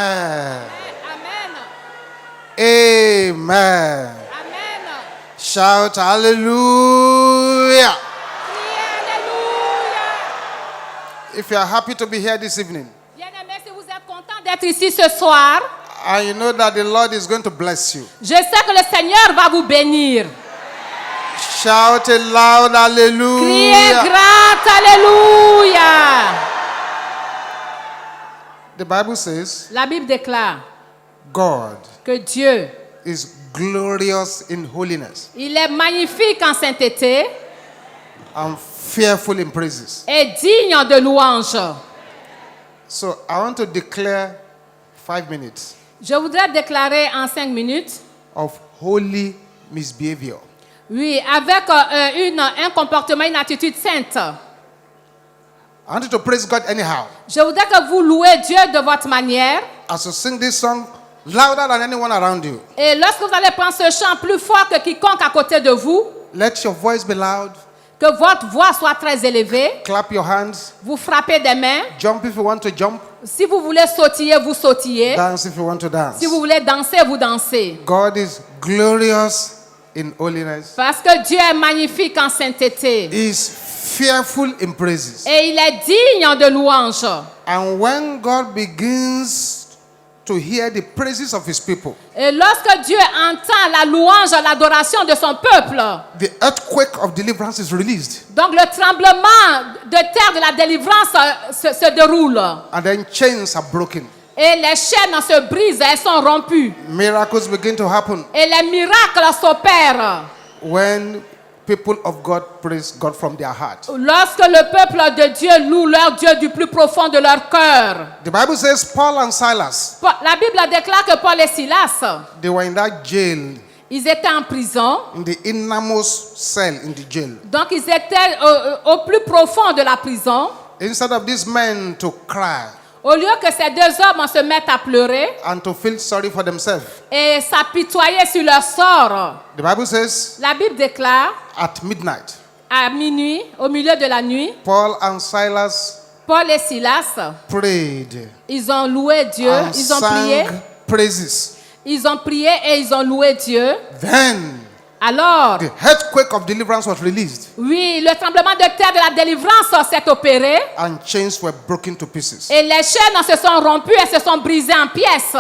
Amen. Amen. Amen. Shout hallelujah. Alléluia. If you are happy to be here this evening, Bien-aimés, si vous êtes contents d'être ici ce soir, and you know that the Lord is going to bless you, je sais que le Seigneur va vous bénir. shout it loud Criez hallelujah. grâce, alléluia. The Bible says La Bible déclare God que Dieu, is glorious in holiness il est magnifique en sainteté and fearful in praises. et digne de louange. So I want to declare 5 minutes Je voudrais déclarer en 5 minutes, of holy misbehavior. oui, avec un comportement, une attitude sainte. I want you to praise God anyhow. Je voudrais que vous louez Dieu de votre manière. As you sing this song louder than anyone around you, Et lorsque vous allez prendre ce chant plus fort que quiconque à côté de vous, let your voice be loud. que votre voix soit très élevée, Clap your hands. vous frappez des mains. Jump if you want to jump. Si vous voulez sautiller, vous sautillez. Dance if you want to dance. Si vous voulez danser, vous dansez. God is glorious in holiness. Parce que Dieu est magnifique en sainteté. He is fearful in praises. Et il est digne de louange. And when God begins to hear the praises of his people, Et lorsque Dieu entend la louange, l'adoration de son peuple, the earthquake of deliverance is released. donc le tremblement de terre de la délivrance se déroule. And then chains are broken. Et les chaînes se brisent, elles sont rompues. Miracles begin to happen Et les miracles s'opèrent. when people of God praise God from their heart. Lorsque le peuple de Dieu loue leur Dieu du plus profond de leur cœur. The Bible says Paul and Silas, La Bible déclare que Paul et Silas, they were in that jail, ils étaient en prison. in the innermost cell in the jail. Donc ils étaient au plus profond de la prison. Instead of these men to cry Au lieu que ces deux hommes se mettent à pleurer and to feel sorry for themselves, et s'apitoyer sur leur sort, the Bible says la Bible déclare at midnight, à minuit, au milieu de la nuit, Paul and Silas Paul et Silas, prayed ils ont loué Dieu, and ils ont prié, sang praises. ils ont prié et ils ont loué Dieu. Then Alors, the earthquake of deliverance was released oui, le tremblement de terre de la délivrance s'est opéré and chains were broken to pieces. et les chaînes se sont rompues et se sont brisées en pièces.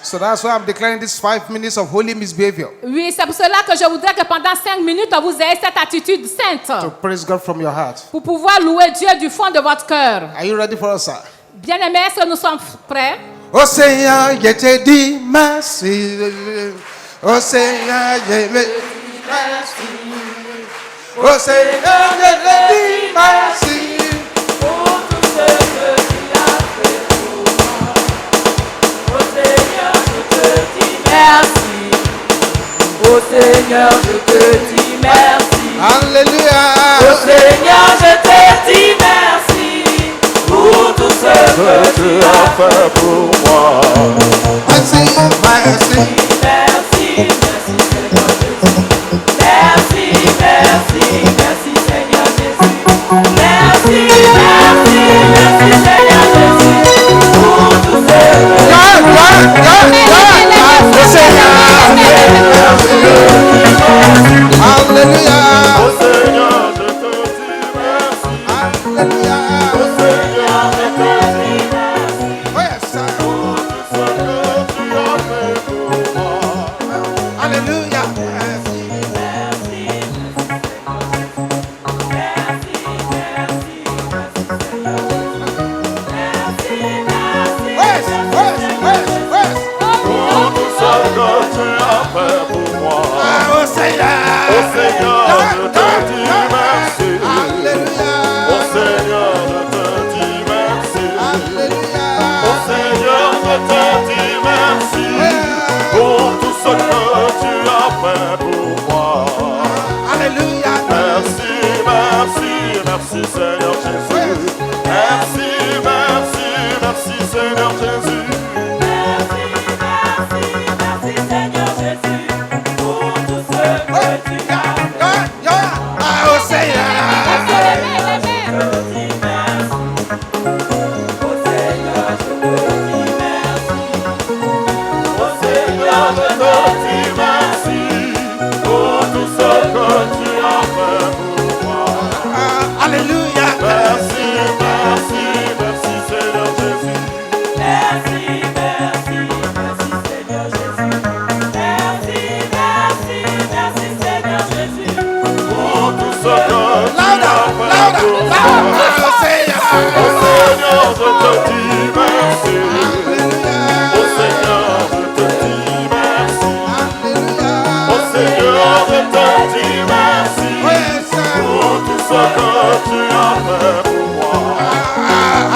So that's why I'm declaring these 5 minutes of holy misbehavior Oui, c'est pour cela que je voudrais que pendant 5 minutes, vous ayez cette attitude to sainte praise God from your heart. pour pouvoir louer Dieu du fond de votre cœur. Are you ready for us, sir? Bien-aimés, est-ce que nous sommes prêts? Oh Seigneur, je te dis merci. Oh Seigneur, je te dis merci. Oh Seigneur, je te dis merci. Pour tout ce que tu as fait pour moi. Oh Seigneur, je te dis merci. Oh Seigneur, je te dis merci. Alléluia. Oh Seigneur, je te dis merci. Pour tout ce que tu as fait pour moi. Merci, merci. Merci, merci Seigneur Jésus. Merci, merci, merci Seigneur Jésus. Merci, merci, merci Seigneur Jésus. Pour tout ce que Alléluia. Oh Seigneur, je te dis merci. Alléluia. Oh Seigneur, je te dis merci. Oh yes, sir. Pour tout ce que tu as fait pour moi. Alléluia. Merci, merci Seigneur Jésus. Merci, merci, Yes, yes, yes, yes. pour tout ce que tu as fait pour moi. Ah, oh Seigneur. Oh Seigneur, je te dis merci. Alléluia. Oh Seigneur, je te dis merci. Alléluia. Oh Seigneur, je te dis merci. Pour tout ce que tu as fait pour moi. Alléluia. Merci, merci, merci Seigneur Jésus. Merci, merci, merci Seigneur Jésus. Merci, merci, merci Seigneur Jésus. Pour tout ce que tu as fait. Ah, oh Seigneur. Je te dis merci. Oh Seigneur, je te dis merci. ce que tu as fait Louder, pour moi. louder. Oh Seigneur. Oh Seigneur, je te dis merci. Oh Seigneur, je te dis merci. Oh Seigneur, je te dis merci pour tout ce que tu as fait pour moi.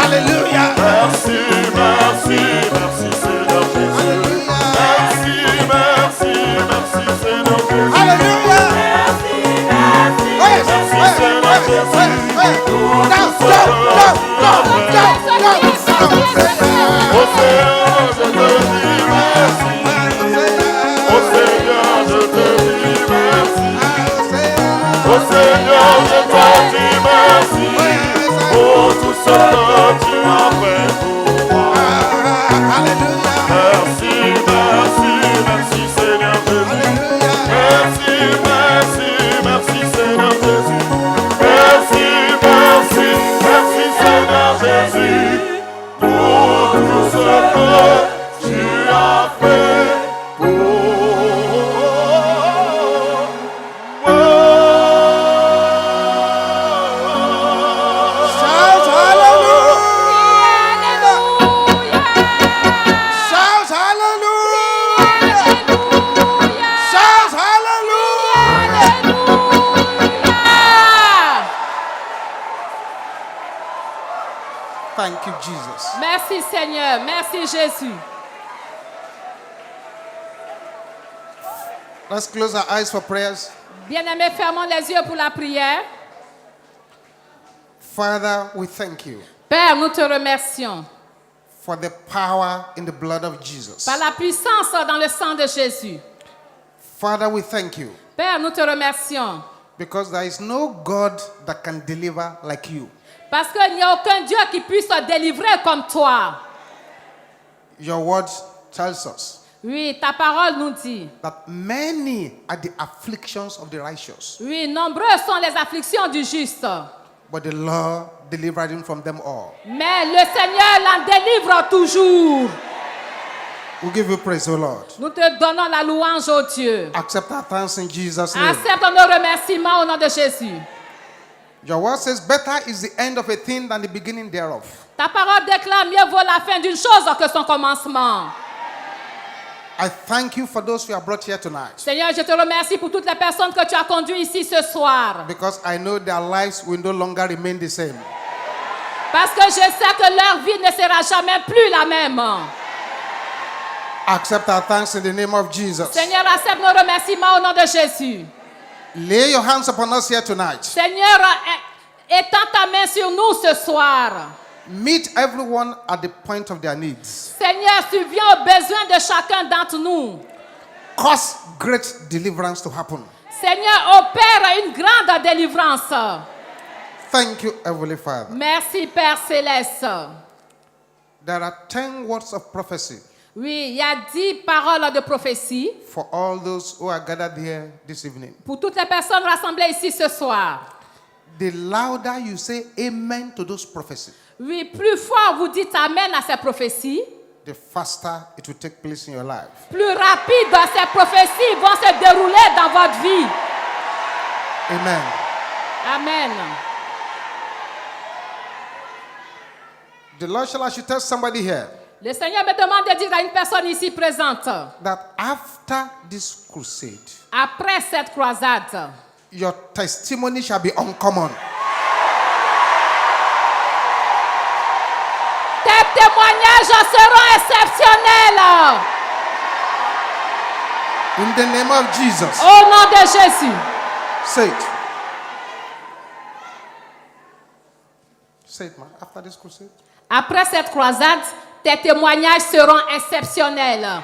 Alléluia. Merci, merci, merci Seigneur Jésus. Merci, merci, merci Seigneur Jésus. Alléluia. Merci Seigneur Jésus. Pour tout ce que tu as fait. Oh Seigneur, je te dis merci. Oh Seigneur, je te dis merci. Oh Seigneur, je te dis merci pour tout ce que tu as fait pour moi. Merci, merci, merci Seigneur Jésus. Merci, merci, merci Seigneur Jésus. Merci, merci, merci Seigneur Jésus pour tout ce que tu as fait pour moi. Shout hallelujah. Shout hallelujah. Shout hallelujah. Thank you, Jesus. Merci Seigneur, merci Jésus. Let's close our eyes for prayers. Bien-aimés, fermons les yeux pour la prière. Father, we thank you Père, nous te remercions for the power in the blood of Jesus. par la puissance dans le sang de Jésus. Father, we thank you Père, nous te remercions because there is no God that can deliver like you. parce qu'il n'y a aucun Dieu qui puisse te délivrer comme toi. Your word tells us Oui, ta parole nous dit. that many are the afflictions of the righteous, Oui, nombreuses sont les afflictions du juste. but the Lord delivered him from them all. Mais le Seigneur l'en délivre toujours. We give you praise, O Lord. Nous te donnons la louange au Dieu. Accept our thanks in Jesus' name. Accepte nos remerciements au nom de Jésus. Your word says, better is the end of a thing than the beginning thereof. Ta parole déclare mieux vaut la fin d'une chose que son commencement. I thank you for those who are brought here tonight, Seigneur, je te remercie pour toutes les personnes que tu as conduites ici ce soir. because I know their lives will no longer remain the same. Parce que je sais que leur vie ne sera jamais plus la même. Accept our thanks in the name of Jesus. Seigneur, accepte nos remerciements au nom de Jésus. Lay your hands upon us here tonight. Seigneur, étends ta main sur nous ce soir. Meet everyone at the point of their needs. Seigneur, tu viens aux besoins de chacun d'entre nous. Cause great deliverance to happen. Seigneur, opère une grande délivrance. Thank you, Heavenly Father. Merci, Père Céleste. There are 10 words of prophecy Oui, il y a 10 paroles de prophétie for all those who are gathered here this evening. pour toutes les personnes rassemblées ici ce soir. The louder you say amen to those prophecies, Oui, plus fort vous dites Amen à ces prophéties, the faster it will take place in your life. plus rapide ces prophéties vont se dérouler dans votre vie. Amen. Amen. The Lord shall actually tell somebody here Le Seigneur me demande de dire à une personne ici présente, that after this crusade, après cette croisade, your testimony shall be uncommon. tes témoignages seront exceptionnels. In the name of Jesus. Au nom de Jésus. Say it. Say it, man. After this crusade. Après cette croisade, tes témoignages seront exceptionnels.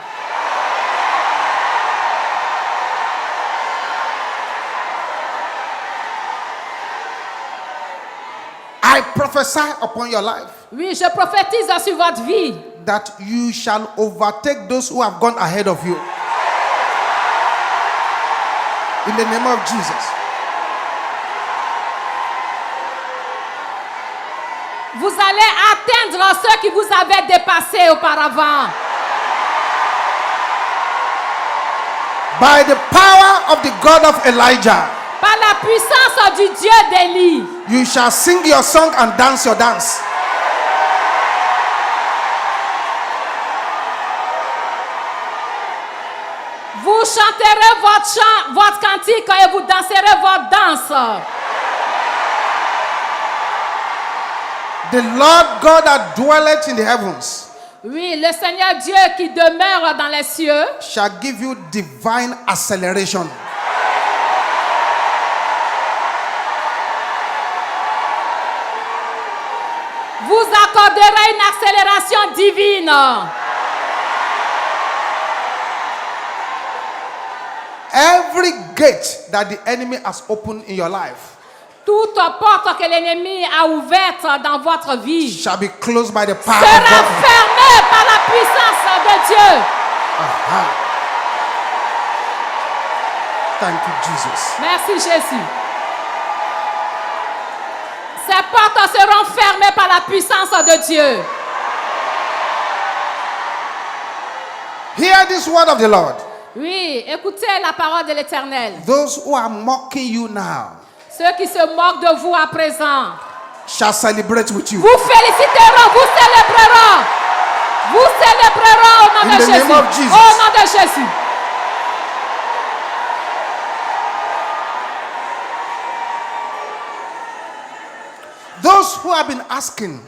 I prophesy upon your life Oui, je prophétise sur votre vie that you shall overtake those who have gone ahead of you. In the name of Jesus. Vous allez atteindre ceux qui vous avaient dépassé auparavant. By the power of the God of Elijah, Par la puissance du Dieu d'Élie. You shall sing your song and dance your dance. Vous chanterez votre chant, votre cantique et vous danserez votre danse. The Lord God that dwelleth in the heavens Oui, le Seigneur Dieu qui demeure dans les cieux shall give you divine acceleration. vous accordera une accélération divine. Every gate that the enemy has opened in your life Toute porte que l'ennemi a ouverte dans votre vie shall be closed by the power sera of God. fermée par la puissance de Dieu. Thank you, Jesus. Merci Jésus. Ces portes seront fermées par la puissance de Dieu. Hear this word of the Lord. Oui, écoutez la parole de l'Éternel. Those who are mocking you now Ceux qui se moquent de vous à présent, shall celebrate with you. vous féliciteront, vous célébreront. Vous célébreront au nom In de the name Jésus. of Jesus. Au nom de Jésus. Those who have been asking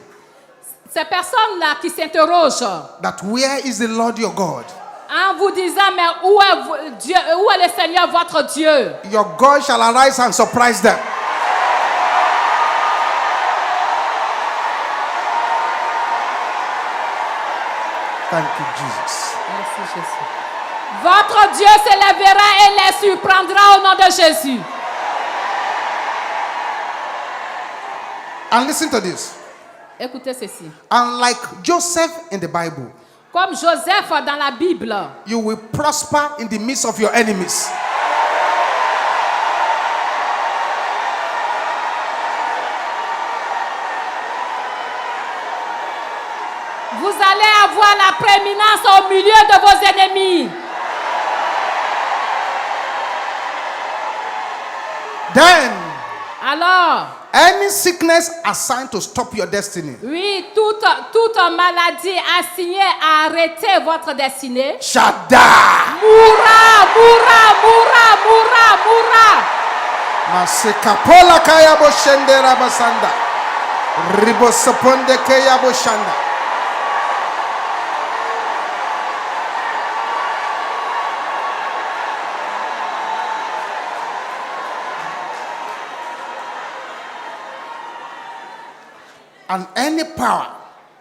Ces personnes-là qui s'interrogent that where is the Lord your God? en vous disant, mais où est Dieu, où est le Seigneur votre Dieu? Your God shall arise and surprise them. Thank you, Jesus. Merci Jésus. Votre Dieu s'élèvera et les surprendra au nom de Jésus. And listen to this. Écoutez ceci. Unlike Joseph in the Bible, Comme Joseph dans la Bible, you will prosper in the midst of your enemies. vous allez avoir la prééminence au milieu de vos ennemis. Then, Alors, any sickness assigned to stop your destiny oui, toute maladie assignée à arrêter votre destinée shall die. mourra, mourra, mourra, mourra, mourra. Masekapola kaya boshendera basanda. Ribosoponde kaya boshanda. And any power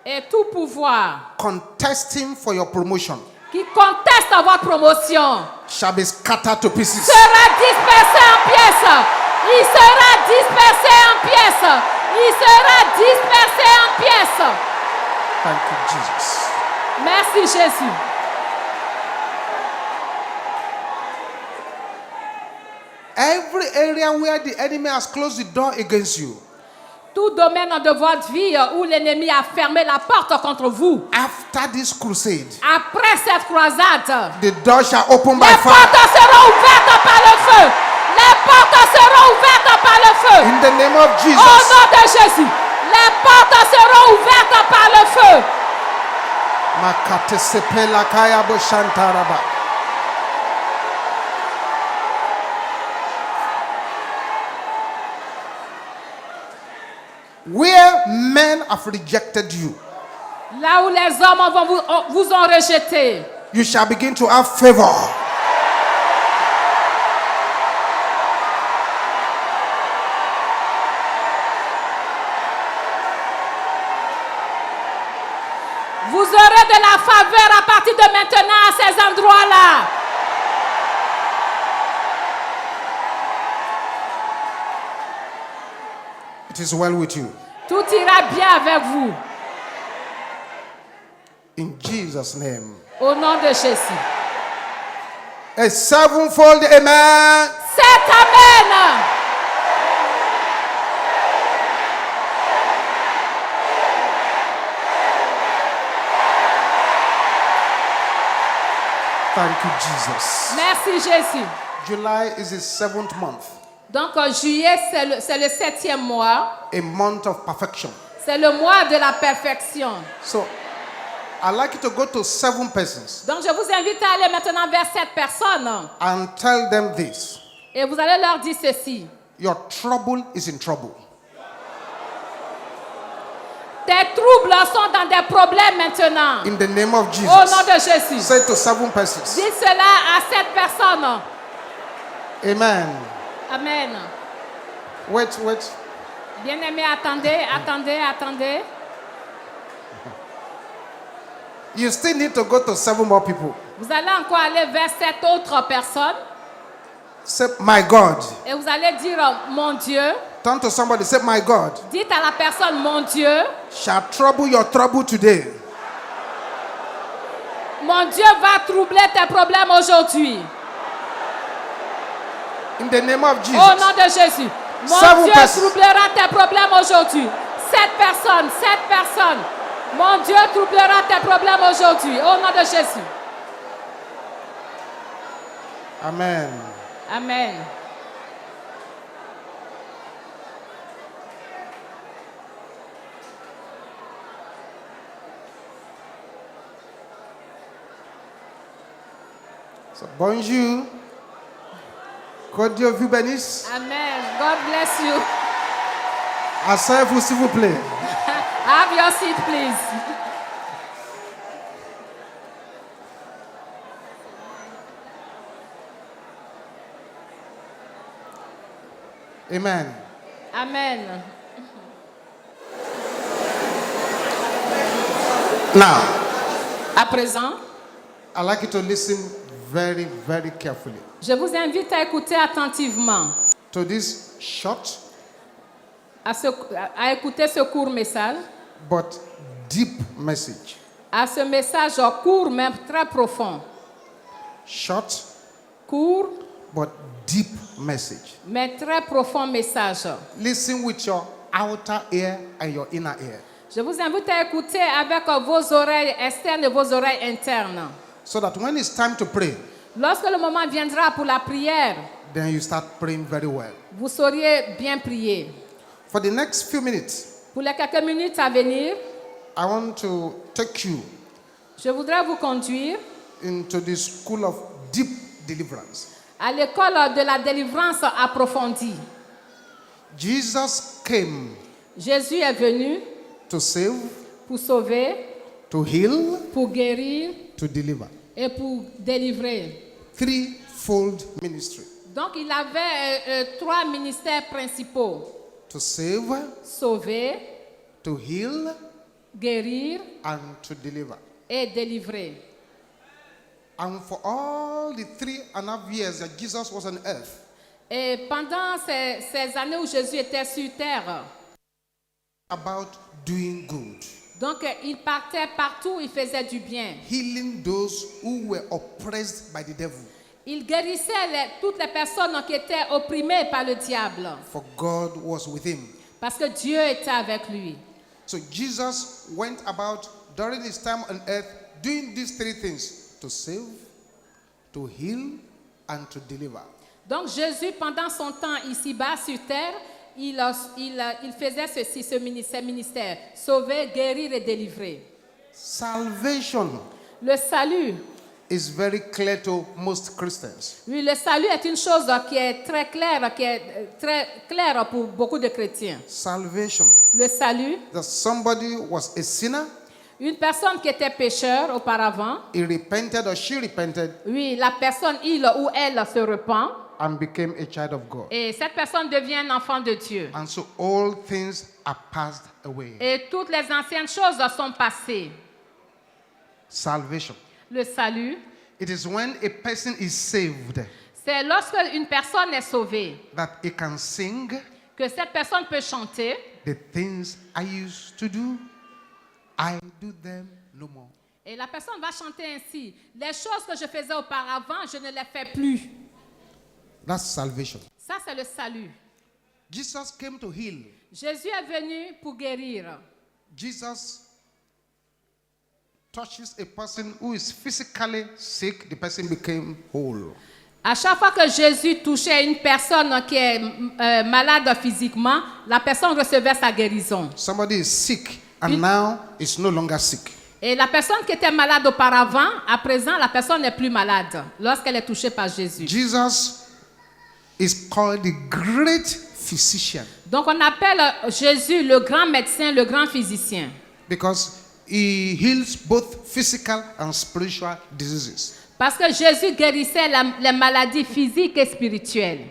Et tout pouvoir contesting for your promotion qui conteste votre promotion shall be scattered to pieces. sera dispersé en pièces. Il sera dispersé en pièces. Il sera dispersé en pièces. Thank you, Jesus. Merci Jésus. Every area where the enemy has closed the door against you, Tout domaine de votre vie où l'ennemi a fermé la porte contre vous, after this crusade, après cette croisade, the door shall open by les fire. portes seront ouvertes par le feu. Les portes seront ouvertes par le feu. In the name of Au Jesus. nom de Jésus, les portes seront ouvertes par le feu. Makate sepela kaya boshantaraba. Where men have rejected you, Là où les hommes vous ont rejeté, you shall begin to have favor. vous aurez de la faveur à partir de maintenant à ces endroits-là. It is well with you. Tout ira bien avec vous. In Jesus' name. Au nom de Jésus. A sevenfold amen. C'est Amen. Thank you, Jesus. Merci Jésus. July is the 7th month. Donc, juillet, c'est le 7e mois. a month of perfection. C'est le mois de la perfection. So, I'd like you to go to 7 persons Donc, je vous invite à aller maintenant vers 7 personnes. and tell them this. Et vous allez leur dire ceci. Your trouble is in trouble. Tes troubles sont dans des problèmes maintenant. In the name of Jesus. Au nom de Jésus. Say it to 7 persons. Dis cela à 7 personnes. Amen. Amen. Wait. Bien-aimés, attendez. You still need to go to 7 more people. Vous allez encore aller vers 7 autres personnes. Say, my God. Et vous allez dire, mon Dieu. Turn to somebody. Say, my God. Dites à la personne, mon Dieu. Shall trouble your trouble today. Mon Dieu va troubler tes problèmes aujourd'hui. In the name of Jesus. Au nom de Jésus. Mon 7 Dieu persons. troublera tes problèmes aujourd'hui. 7 personnes. Mon Dieu troublera tes problèmes aujourd'hui. Au nom de Jésus. Amen. Amen. So, bonjour. Que Dieu vous bénisse. Amen. God bless you. Asseyez-vous, s'il vous plaît. Have your seat, please. Amen. Amen. Now, À présent, I'd like you to listen very, very carefully je vous invite à écouter attentivement, to this short à écouter ce court message, but deep message. à ce message court mais très profond. Short Court but deep message. mais très profond message. Listen with your outer ear and your inner ear Je vous invite à écouter avec vos oreilles externes et vos oreilles internes. so that when it's time to pray, Lorsque le moment viendra pour la prière, then you start praying very well. vous sauriez bien prier. For the next few minutes, Pour les quelques minutes à venir, I want to take you je voudrais vous conduire into the school of deep deliverance. à l'école de la délivrance approfondie. Jesus came Jésus est venu to save, pour sauver, to heal, pour guérir to deliver. et pour délivrer. Threefold ministry. Donc il avait 3 ministères principaux. To save, Sauver, to heal, guérir and to deliver. et délivrer. And for all the 3.5 years that Jesus was on earth, Et pendant ces années où Jésus était sur terre, about doing good, donc il partait partout, il faisait du bien. healing those who were oppressed by the devil. Il guérissait toutes les personnes qui étaient opprimées par le diable. For God was with him. Parce que Dieu était avec lui. So Jesus went about during his time on earth doing these 3 things: to save, to heal, and to deliver. Donc Jésus, pendant son temps ici-bas sur terre, il faisait ces ministères: sauver, guérir et délivrer. Salvation Le salut, is very clear to most Christians. oui, le salut est une chose qui est très claire pour beaucoup de chrétiens. Salvation. Le salut, That somebody was a sinner, une personne qui était pécheur auparavant, he repented or she repented oui, la personne, il ou elle se repent, and became a child of God. et cette personne devient un enfant de Dieu. And so all things are passed away. Et toutes les anciennes choses sont passées. Salvation. Le salut, It is when a person is saved c'est lorsque une personne est sauvée that he can sing, que cette personne peut chanter. the things I used to do, I do them no more. Et la personne va chanter ainsi: les choses que je faisais auparavant, je ne les fais plus. That's salvation. Ça, c'est le salut. Jesus came to heal. Jésus est venu pour guérir. Jesus touches a person who is physically sick, the person became whole. À chaque fois que Jésus touchait une personne qui est malade physiquement, la personne recevait sa guérison. Somebody is sick and now is no longer sick. Et la personne qui était malade auparavant, à présent, la personne n'est plus malade lorsqu'elle est touchée par Jésus. Jesus is called the great physician Donc on appelle Jésus le grand médecin, le grand physicien. because he heals both physical and spiritual diseases. Parce que Jésus guérissait les maladies physiques et spirituelles.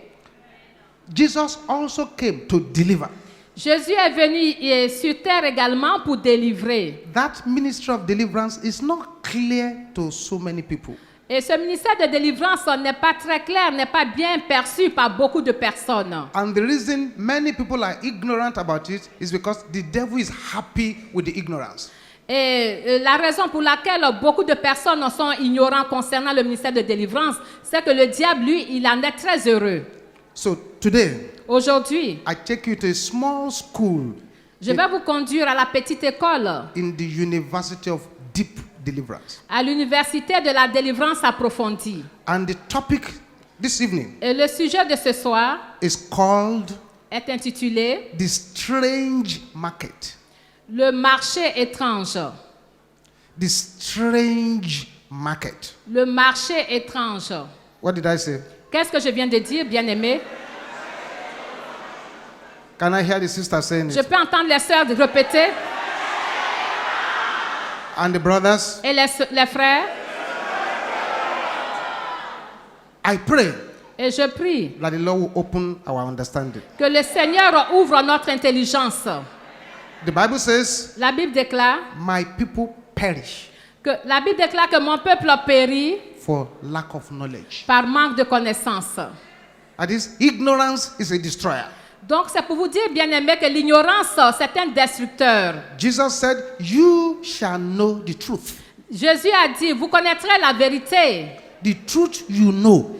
Jesus also came to deliver. Jésus est venu sur terre également pour délivrer. That ministry of deliverance is not clear to so many people. Et ce ministère de délivrance n'est pas très clair, n'est pas bien perçu par beaucoup de personnes. And the reason many people are ignorant about it is because the devil is happy with the ignorance. Et la raison pour laquelle beaucoup de personnes sont ignorants concernant le ministère de délivrance, c'est que le diable, lui, il en est très heureux. So today, Aujourd'hui, I take you to a small school je vais vous conduire à la petite école, in the University of Deep Deliverance. à l'université de la délivrance approfondie. And the topic this evening Et le sujet de ce soir is called est intitulé The Strange Market. Le marché étrange. The Strange Market. Le marché étrange. What did I say? Qu'est-ce que je viens de dire, bien-aimé? Can I hear the sister saying Je it? peux entendre les sœurs répéter And the brothers? et les frères. I pray Et je prie that the Lord will open our understanding. que le Seigneur ouvre notre intelligence. The Bible says, La Bible déclare my people perish que mon peuple a péri for lack of knowledge. par manque de connaissance. That is, ignorance is a destroyer. Donc c'est pour vous dire, bien-aimé, que l'ignorance, c'est un destructeur. Jesus said, you shall know the truth. Jésus a dit, vous connaîtrez la vérité. The truth you know,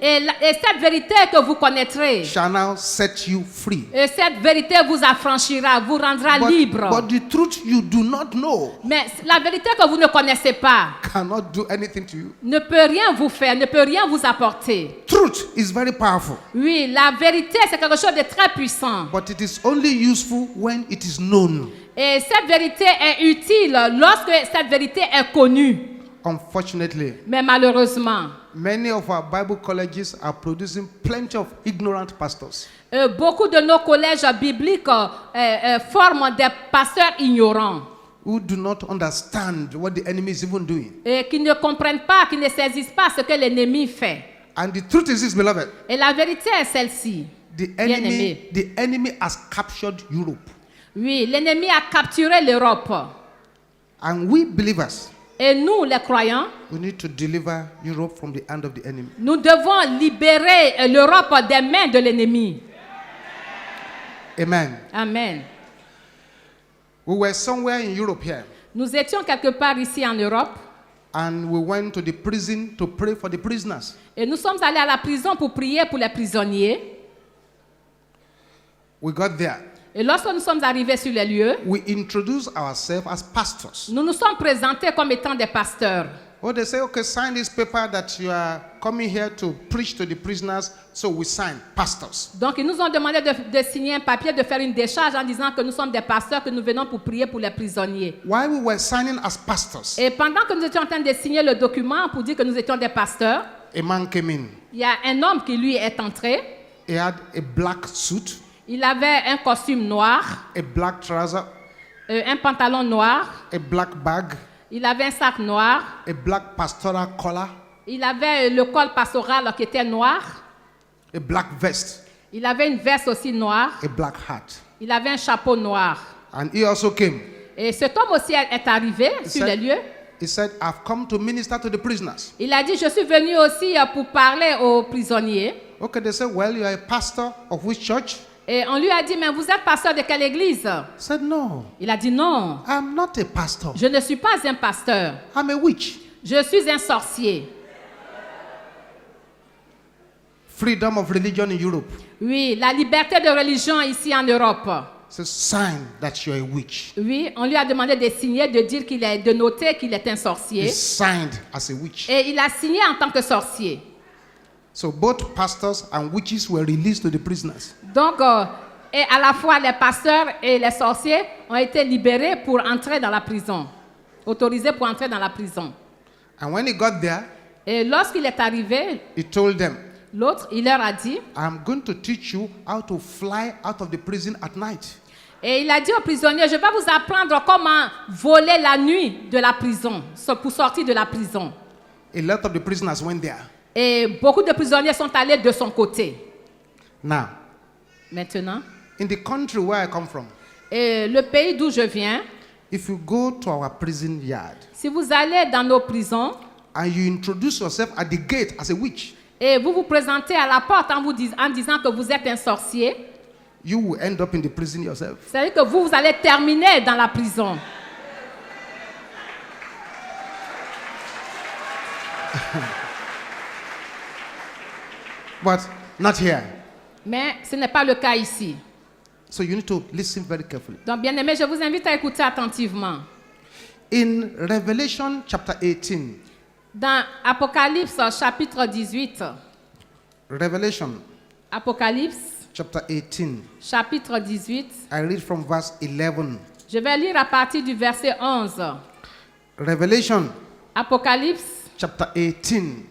Et cette vérité que vous connaîtrez, shall now set you free. et cette vérité vous affranchira, vous rendra libre. But the truth you do not know Mais la vérité que vous ne connaissez pas cannot do anything to you. ne peut rien vous faire, ne peut rien vous apporter. Truth is very powerful, Oui, la vérité, c'est quelque chose de très puissant. but it is only useful when it is known. Et cette vérité est utile lorsque cette vérité est connue. Unfortunately, Mais malheureusement, many of our Bible colleges are producing plenty of ignorant pastors. Beaucoup de nos collèges bibliques forment des pasteurs ignorants Who do not understand what the enemy is even doing. et qui ne comprennent pas, qui ne saisissent pas ce que l'ennemi fait. And the truth is this, beloved. Et la vérité est celle-ci. The enemy has captured Europe. Oui, l'ennemi a capturé l'Europe. And we believers, Et nous, les croyants, we need to deliver Europe from the hand of the enemy. nous devons libérer l'Europe des mains de l'ennemi. Amen. Amen. We were somewhere in Europe here, Nous étions quelque part ici en Europe and we went to the prison to pray for the prisoners. et nous sommes allés à la prison pour prier pour les prisonniers. We got there. Et lorsque nous sommes arrivés sur les lieux, We introduced ourselves as pastors. nous nous sommes présentés comme étant des pasteurs. Oh, they say, okay, sign this paper that you are coming here to preach to the prisoners. So we sign, pastors. Donc, ils nous ont demandé de signer un papier, de faire une décharge en disant que nous sommes des pasteurs, que nous venons pour prier pour les prisonniers. While we were signing as pastors, Et pendant que nous étions en train de signer le document pour dire que nous étions des pasteurs, a man came in. il y a un homme qui, lui, est entré. He had a black suit, Il avait un costume noir, a black trouser, un pantalon noir, a black bag, il avait un sac noir, a black pastoral collar, il avait le col pastoral qui était noir, a black vest, il avait une veste aussi noire, a black hat. il avait un chapeau noir. And he also came. Et cet homme aussi est arrivé sur les lieux. He said, I've come to minister to the prisoners. Il a dit, je suis venu aussi pour parler aux prisonniers. Okay, they said, well, you are a pastor of which church? Et on lui a dit, mais vous êtes pasteur de quelle église? He said, no, Il a dit, non, I'm not a pastor. je ne suis pas un pasteur. I'm a witch. Je suis un sorcier. Freedom of religion in Europe. Oui, la liberté de religion ici en Europe. It's a sign that you're a witch. Oui, on lui a demandé de signer, de noter qu'il est un sorcier. He's signed as a witch. Et il a signé en tant que sorcier. So both pastors and witches were released to the prisoners. Donc, et à la fois les pasteurs et les sorciers ont été libérés pour entrer dans la prison, autorisés pour entrer dans la prison. And when he got there, Et lorsqu'il est arrivé, he told them, l'autre, il leur a dit, I'm going to teach you how to fly out of the prison at night. et il a dit aux prisonniers, je vais vous apprendre comment voler la nuit de la prison, pour sortir de la prison. A lot of the prisoners went there. Et beaucoup de prisonniers sont allés de son côté. Now, Maintenant, in the country where I come from, et le pays d'où je viens, if you go to our prison yard si vous allez dans nos prisons and you introduce yourself at the gate as a witch, et vous vous présentez à la porte en disant que vous êtes un sorcier, you will end up in the prison yourself. c'est-à-dire que vous allez terminer dans la prison. But not here. Mais ce n'est pas le cas ici. So you need to listen very carefully. Donc, bien aimé, je vous invite à écouter attentivement. In Revelation chapter 18, Dans Apocalypse chapitre 18, Revelation Apocalypse chapter 18, chapitre 18, I read from verse 11. je vais lire à partir du verset 11. Revelation Apocalypse chapter 18,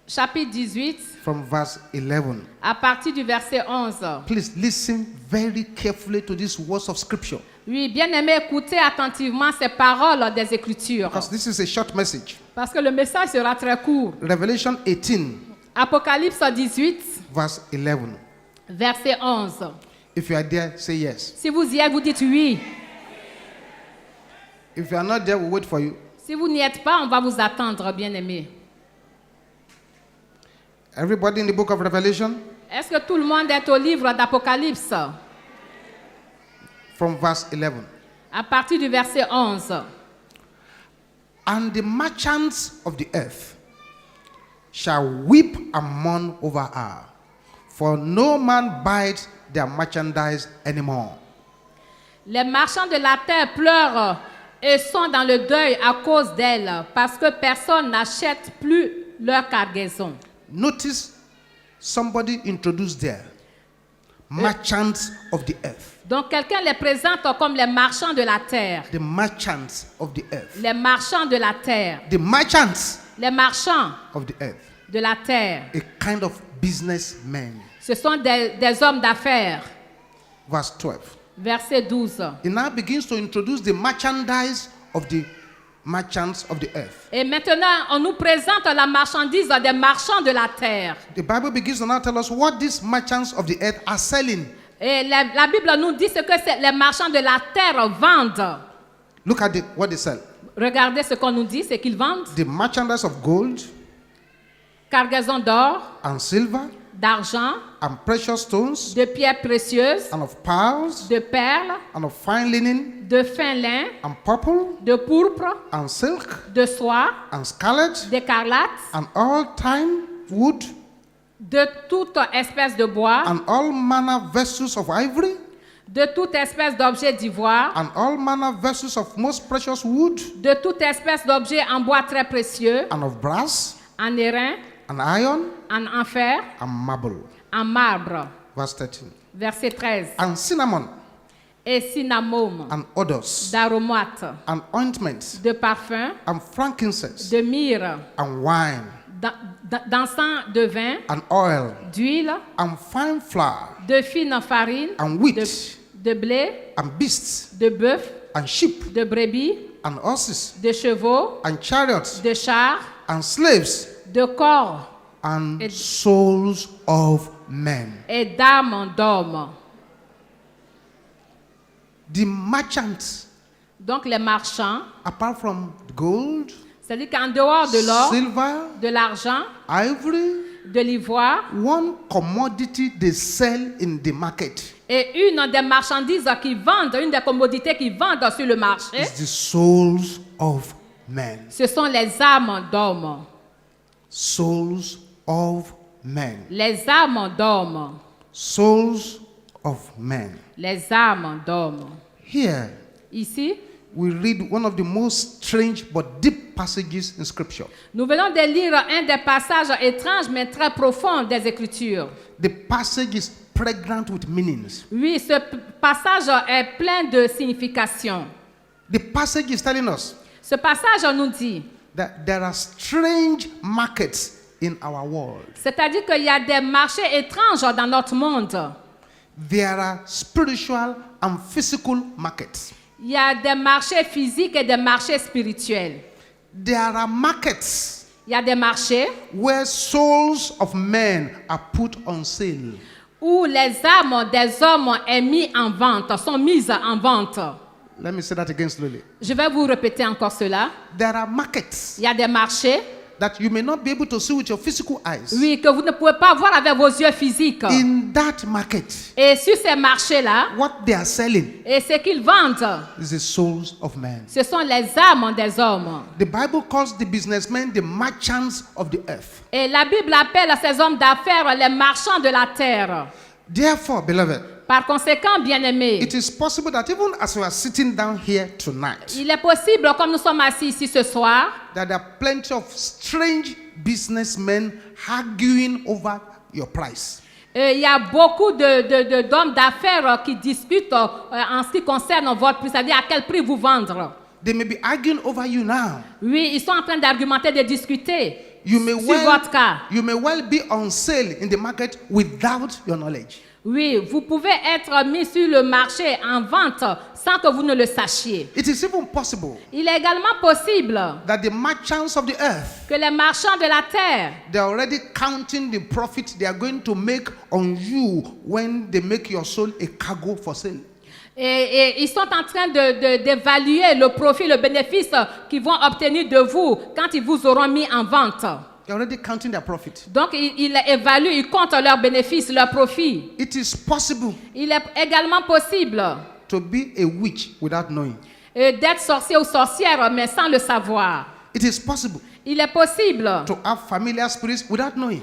chapitre 18, from verse 11. à partir du verset 11. Please listen very carefully to these words of scripture, Oui, bien aimé, écoutez attentivement ces paroles des Écritures. because this is a short message. Parce que le message sera très court. Revelation 18, Apocalypse 18, verse 11. verset 11. If you are there, say yes. Si vous y êtes, vous dites oui. If you are not there, we'll wait for you. Si vous n'y êtes pas, on va vous attendre, bien aimé. Everybody in the book of Revelation, Est-ce que tout le monde est au livre d'Apocalypse? from verse 11. À partir du verset 11. And the merchants of the earth shall weep and mourn over her, for no man buys their merchandise anymore. Les marchands de la terre pleurent et sont dans le deuil à cause d'elle, parce que personne n'achète plus leur cargaison. Notice somebody introduced there, merchants of the earth. Donc quelqu'un les présente comme les marchands de la terre. The merchants of the earth. Les marchands de la terre. The merchants Les marchands of the earth. de la terre. A kind of businessmen. Ce sont des hommes d'affaires. Verse 12. Verset 12. It now begins to introduce the merchandise of the merchants of the earth. Et maintenant, on nous présente la marchandise des marchands de la terre. The Bible begins to now tell us what these merchants of the earth are selling. Et la Bible nous dit ce que les marchands de la terre vendent. Look at what they sell. Regardez ce qu'on nous dit, c'est qu'ils vendent The merchandise of gold cargaison d'or, and silver d'argent, and precious stones de pierres précieuses, and of pearls de perles, and of fine linen de fin lin, and purple de pourpre, and silk de soie, and scarlet d'écarlate, and all time wood de toute espèce de bois, and all manner vessels of ivory de toute espèce d'objet d'ivoire, and all manner vessels of most precious wood de toute espèce d'objet en bois très précieux, and of brass en airain, and iron en fer, and marble. en marbre. Verse 13. Verset 13. And cinnamon Et cinnamome, and odors d'aromates, and ointments de parfums, and frankincense de myrrhe, and wine d'encens de vin, and oil d'huile, and fine flour de fine farine, and wheat de blé, and beasts de bœuf, and sheep de brebis, and horses de chevaux, and chariots de chars, and slaves de corps and souls of men. et d'âmes d'hommes. The merchants, Donc les marchands, apart from gold, c'est-à-dire qu'en dehors de l'or, silver, de l'argent, ivory, de l'ivoire, one commodity they sell in the market et une des marchandises qui vendent, une des commodités qui vendent sur le marché, is the souls of men. ce sont les âmes d'hommes. Souls of men. Les âmes d'hommes. Souls of men. Les âmes d'hommes. Here Ici, we read one of the most strange but deep passages in Scripture. Nous venons de lire un des passages étranges mais très profonds des Écritures. The passage is pregnant with meanings. Oui, ce passage est plein de signification. The passage is telling us Ce passage nous dit, that there are strange markets in our world. c'est-à-dire qu'il y a des marchés étranges dans notre monde. There are spiritual and physical markets. Il y a des marchés physiques et des marchés spirituels. There are markets Il y a des marchés where souls of men are put on sale. où les âmes des hommes sont mises en vente. Let me say that again slowly. Je vais vous répéter encore cela. There are markets Il y a des marchés, that you may not be able to see with your physical eyes. oui, que vous ne pouvez pas voir avec vos yeux physiques. In that market, Et sur ces marchés-là, what they are selling et ce qu'ils vendent, is the souls of men. ce sont les âmes des hommes. The Bible calls the businessmen the merchants of the earth. Et la Bible appelle ces hommes d'affaires les marchands de la terre. Therefore, beloved, Par conséquent, bien-aimés, it is possible that even as we are sitting down here tonight, il est possible, comme nous sommes assis ici ce soir, that there are plenty of strange businessmen arguing over your price. il y a beaucoup d'hommes d'affaires qui discutent en ce qui concerne votre prix, c'est-à-dire à quel prix vous vendre. They may be arguing over you now. Oui, ils sont en train d'argumenter, de discuter You may sur votre cas. well be on sale in the market without your knowledge. Oui, vous pouvez être mis sur le marché en vente sans que vous ne le sachiez. It is even possible Il est également possible that the merchants of the earth, que les marchands de la terre, they are already counting the profit they are going to make on you when they make your soul a cargo for sale. et ils sont en train d'évaluer le profit, le bénéfice qu'ils vont obtenir de vous quand ils vous auront mis en vente. They're already counting their profit. Donc, ils évaluent, ils comptent leurs bénéfices, leurs profits. It is possible Il est également possible to be a witch without knowing. d'être sorcier ou sorcière, mais sans le savoir. It is possible Il est possible to have familiar spirits without knowing.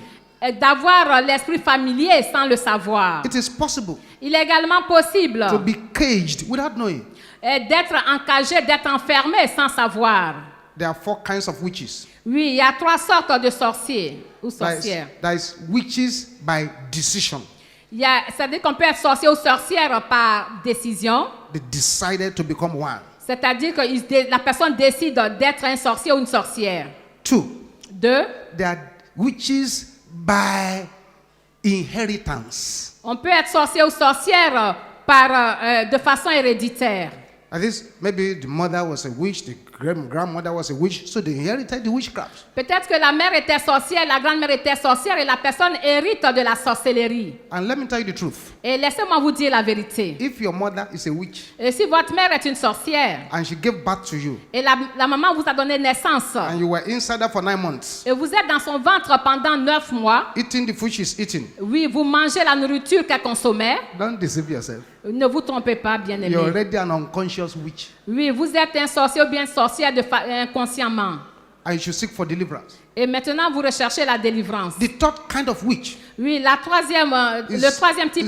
d'avoir l'esprit familier sans le savoir. It is possible Il est également possible to be caged without knowing. d'être encagé, d'être enfermé sans savoir. There are 4 kinds of witches. Oui, il y a 3 sortes de sorciers ou sorcières. There is witches by decision. C'est-à-dire qu'on peut être sorcier ou sorcière par décision. They decided to become one. C'est-à-dire que la personne décide d'être un sorcier ou une sorcière. 2, 2, there are witches by inheritance. on peut être sorcier ou sorcière de façon héréditaire. At least maybe the mother was a witch, the grandmother was a witch, so they inherited the witchcraft. Peut-être que la mère était sorcière, la grand-mère était sorcière et la personne hérite de la sorcellerie. And let me tell you the truth. Et laissez-moi vous dire la vérité. If your mother is a witch Et si votre mère est une sorcière and she gave birth to you et la maman vous a donné naissance and you were inside her for 9 months, et vous êtes dans son ventre pendant 9 mois, eating the food she's eating, oui, vous mangez la nourriture qu'elle consommait, don't deceive yourself. ne vous trompez pas, You're bien-aimés. already an unconscious witch Oui, vous êtes un sorcier ou bien une sorcière inconsciemment. and you should seek for deliverance. Et maintenant, vous recherchez la délivrance. The third kind of witch Oui, le troisième type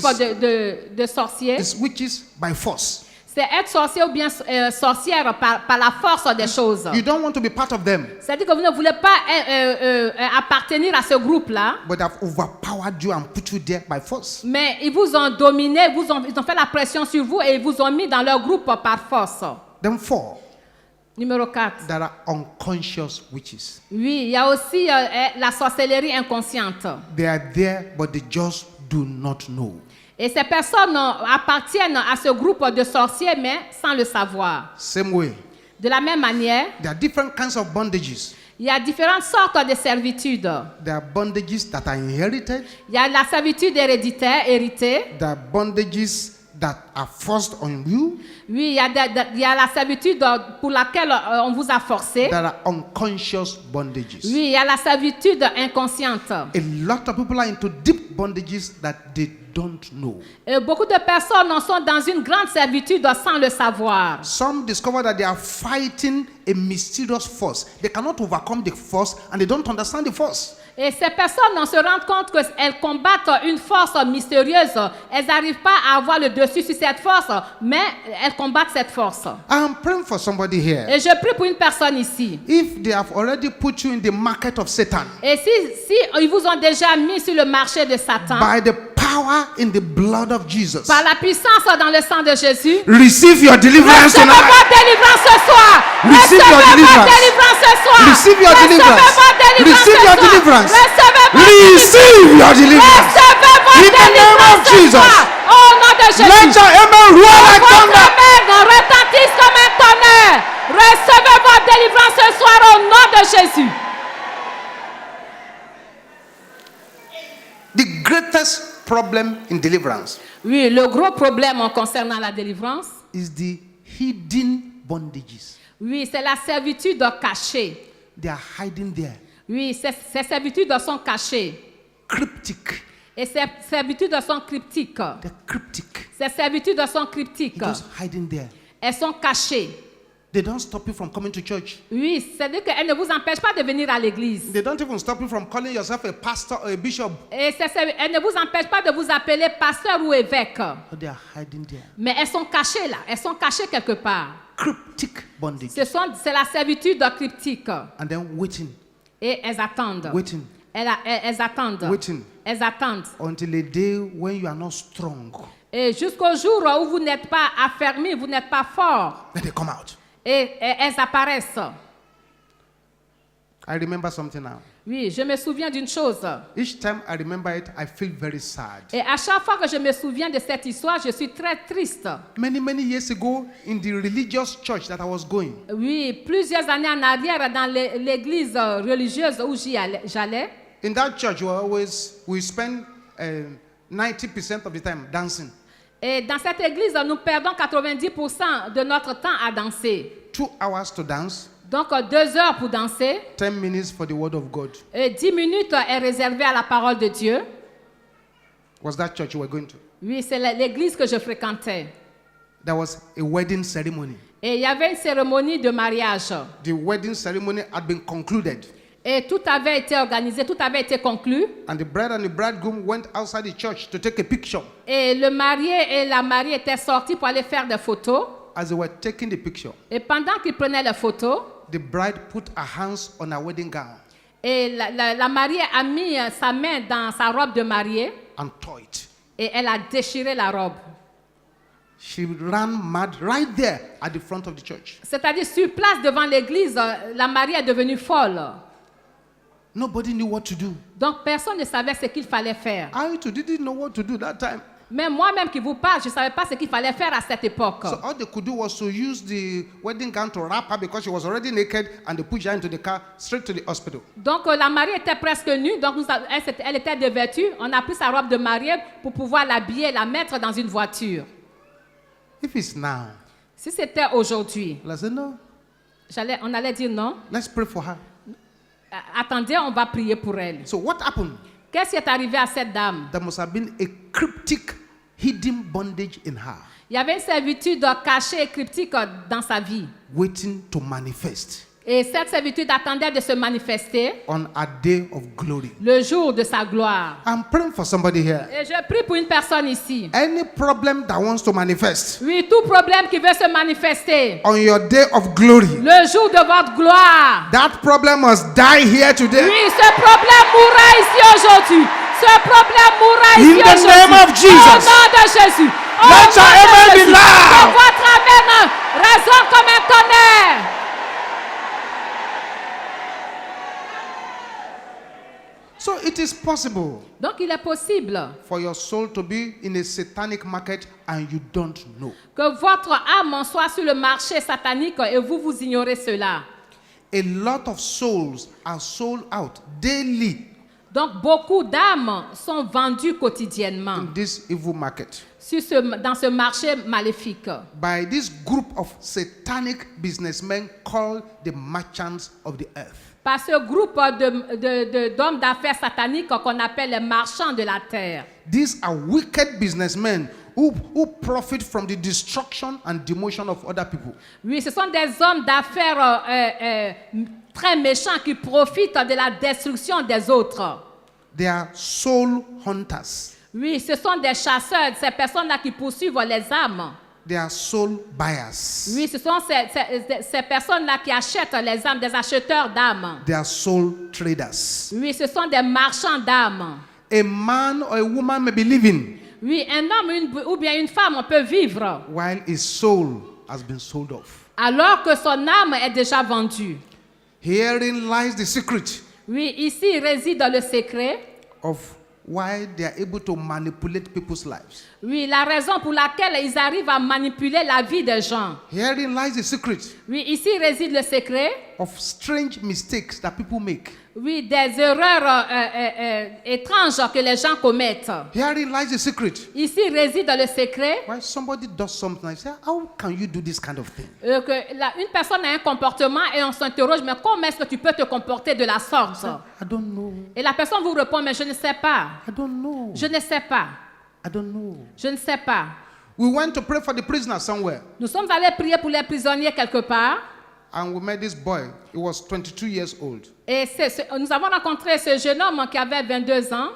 de sorcier, is witches by force. c'est être sorcier ou bien sorcière par la force des choses. You don't want to be part of them, C'est-à-dire que vous ne voulez pas appartenir à ce groupe-là, but they've overpowered you and put you there by force. mais ils vous ont dominé, ils ont fait la pression sur vous et ils vous ont mis dans leur groupe par force. Then 4, Numéro 4. there are unconscious witches. Oui, il y a aussi la sorcellerie inconsciente. They are there, but they just do not know. Et ces personnes appartiennent à ce groupe de sorciers, mais sans le savoir. Same way, De la même manière, there are different kinds of bondages. il y a différentes sortes de servitudes. There are bondages that are inherited. Il y a la servitude héréditaire, héritée. There are bondages that are forced on you. Oui, il y a la servitude pour laquelle on vous a forcé. There are unconscious bondages. Oui, il y a la servitude inconsciente. A lot of people are into deep bondages that they don't know. Et beaucoup de personnes sont dans une grande servitude sans le savoir. Some discover that they are fighting a mysterious force. They cannot overcome the force and they don't understand the force. Et ces personnes se rendent compte qu'elles combattent une force mystérieuse. Elles n'arrivent pas à avoir le dessus sur cette force, mais elles combattent cette force. I'm praying for somebody here. Et je prie pour une personne ici. If they have already put you in the market of Satan, Et si ils vous ont déjà mis sur le marché de Satan, by the power in the blood of Jesus, par la puissance dans le sang de Jésus, receive your deliverance recevez tonight. votre délivrance ce soir. Receive your Recevez deliverance. votre délivrance ce soir. Receive your Recevez deliverance. votre délivrance Receive ce your soir. deliverance. Recevez votre Receive your deliverance. Recevez votre In the name délivrance of ce Jesus. soir. Au nom de Jésus. Let your amen roar like Votre thunder. amen retentisse comme un tonnerre. Recevez votre délivrance ce soir au nom de Jésus. The greatest problem in deliverance Oui, le gros problème en concernant la délivrance, is the hidden bondages. oui, c'est la servitude cachée. They are hiding there. Oui, ces servitudes sont cachées. Cryptic. Et ces servitudes sont cryptiques. They're cryptic. Ces servitudes sont cryptiques. They're just hiding there. Elles sont cachées. They don't stop you from coming to church. Oui, c'est-à-dire qu'elles ne vous empêchent pas de venir à l'église. They don't even stop you from calling yourself a pastor or a bishop. Et elles ne vous empêchent pas de vous appeler pasteur ou évêque. But they are hiding there. Mais elles sont cachées là. Elles sont cachées quelque part. Cryptic bondage. C'est la servitude cryptique. And then waiting, Et elles attendent. waiting, Elles attendent. waiting Elles attendent. until a day when you are not strong. Et jusqu'au jour où vous n'êtes pas affermi, vous n'êtes pas fort. Then they come out. Et elles apparaissent. I remember something now. Oui, je me souviens d'une chose. Each time I remember it, I feel very sad. Et à chaque fois que je me souviens de cette histoire, je suis très triste. Many years ago, in the religious church that I was going, Oui, plusieurs années en arrière, dans l'église religieuse où j'allais, in that church, we spend 90% of the time dancing. et dans cette église, nous perdons 90% de notre temps à danser. 2 hours to dance, Donc, 2 heures pour danser, 10 minutes for the word of God. et 10 minutes est réservée à la parole de Dieu. Was that church you were going to? Oui, c'est l'église que je fréquentais. There was a wedding ceremony. Et il y avait une cérémonie de mariage. The wedding ceremony had been concluded, Et tout avait été organisé, tout avait été conclu. and the bride and the bridegroom went outside the church to take a picture. Et le marié et la mariée étaient sortis pour aller faire des photos. As they were taking the picture, Et pendant qu'ils prenaient les photos, the bride put her hands on her wedding gown et la mariée a mis sa main dans sa robe de mariée and tore it. et elle a déchiré la robe. She ran mad right there at the front of the church. C'est-à-dire, sur place devant l'église, la mariée est devenue folle. Nobody knew what to do. Donc, personne ne savait ce qu'il fallait faire. I too didn't know what to do that time. Même moi-même qui vous parle, je ne savais pas ce qu'il fallait faire à cette époque. So all they could do was to use the wedding gown to wrap her because she was already naked, and they pushed her into the car straight to the hospital. Donc, la mariée était presque nue, donc elle était dévêtue. On a pris sa robe de mariée pour pouvoir l'habiller, la mettre dans une voiture. If it's now, Si c'était aujourd'hui, I said, no, on allait dire non. let's pray for her. Attendez, on va prier pour elle. So what happened? Qu'est-ce qui est arrivé à cette dame? There must have been a cryptic, hidden bondage in her, Il y avait une servitude cachée et cryptique dans sa vie. waiting to manifest Et cette servitude attendait de se manifester on a day of glory. le jour de sa gloire. I'm praying for somebody here. Et je prie pour une personne ici. Any problem that wants to manifest Oui, tout problème qui veut se manifester on your day of glory, le jour de votre gloire. that problem must die here today. Oui, ce problème mourra ici aujourd'hui. Ce problème mourra In ici the aujourd'hui. name of Jesus. Au nom de Jésus. Au Let nom your de amen be Jésus. loud. Que votre amen résonne comme un tonnerre. So it is possible Donc, il est possible for your soul to be in a satanic market and you don't know. que votre âme soit sur le marché satanique et vous ignorez cela. A lot of souls are sold out daily Donc, beaucoup d'âmes sont vendues quotidiennement in this evil market dans ce marché maléfique by this group of satanic businessmen called the merchants of the earth. par ce groupe d'hommes d'affaires sataniques qu'on appelle les marchands de la terre. These are wicked businessmen who profit from the destruction and demotion of other people. Oui, ce sont des hommes d'affaires très méchants qui profitent de la destruction des autres. They are soul hunters. Oui, ce sont des chasseurs, ces personnes-là qui poursuivent les âmes. They are soul buyers. Oui, ce sont ces personnes-là qui achètent les âmes, des acheteurs d'âmes. They are soul traders. Oui, ce sont des marchands d'âmes. A man or a woman may be living Oui, un homme ou bien une femme peut vivre while his soul has been sold off. alors que son âme est déjà vendue. Herein lies the secret Oui, ici réside le secret. of why they are able to manipulate people's lives. Oui, la raison pour laquelle ils arrivent à manipuler la vie des gens. Herein lies the secret Oui, ici réside le secret. of strange mistakes that people make. Oui, des erreurs étranges que les gens commettent. Herein lies the secret Ici réside le secret why somebody does something and say, how can you do this kind of thing? Une personne a un comportement et on s'interroge, mais comment est-ce que tu peux te comporter de la sorte? I don't know. Et la personne vous répond, mais je ne sais pas. I don't know. Je ne sais pas. I don't know. Je ne sais pas. We went to pray for the prisoner somewhere, Nous sommes allés prier pour les prisonniers quelque part. and we met this boy. He was 22 years old. Et nous avons rencontré ce jeune homme qui avait 22 ans.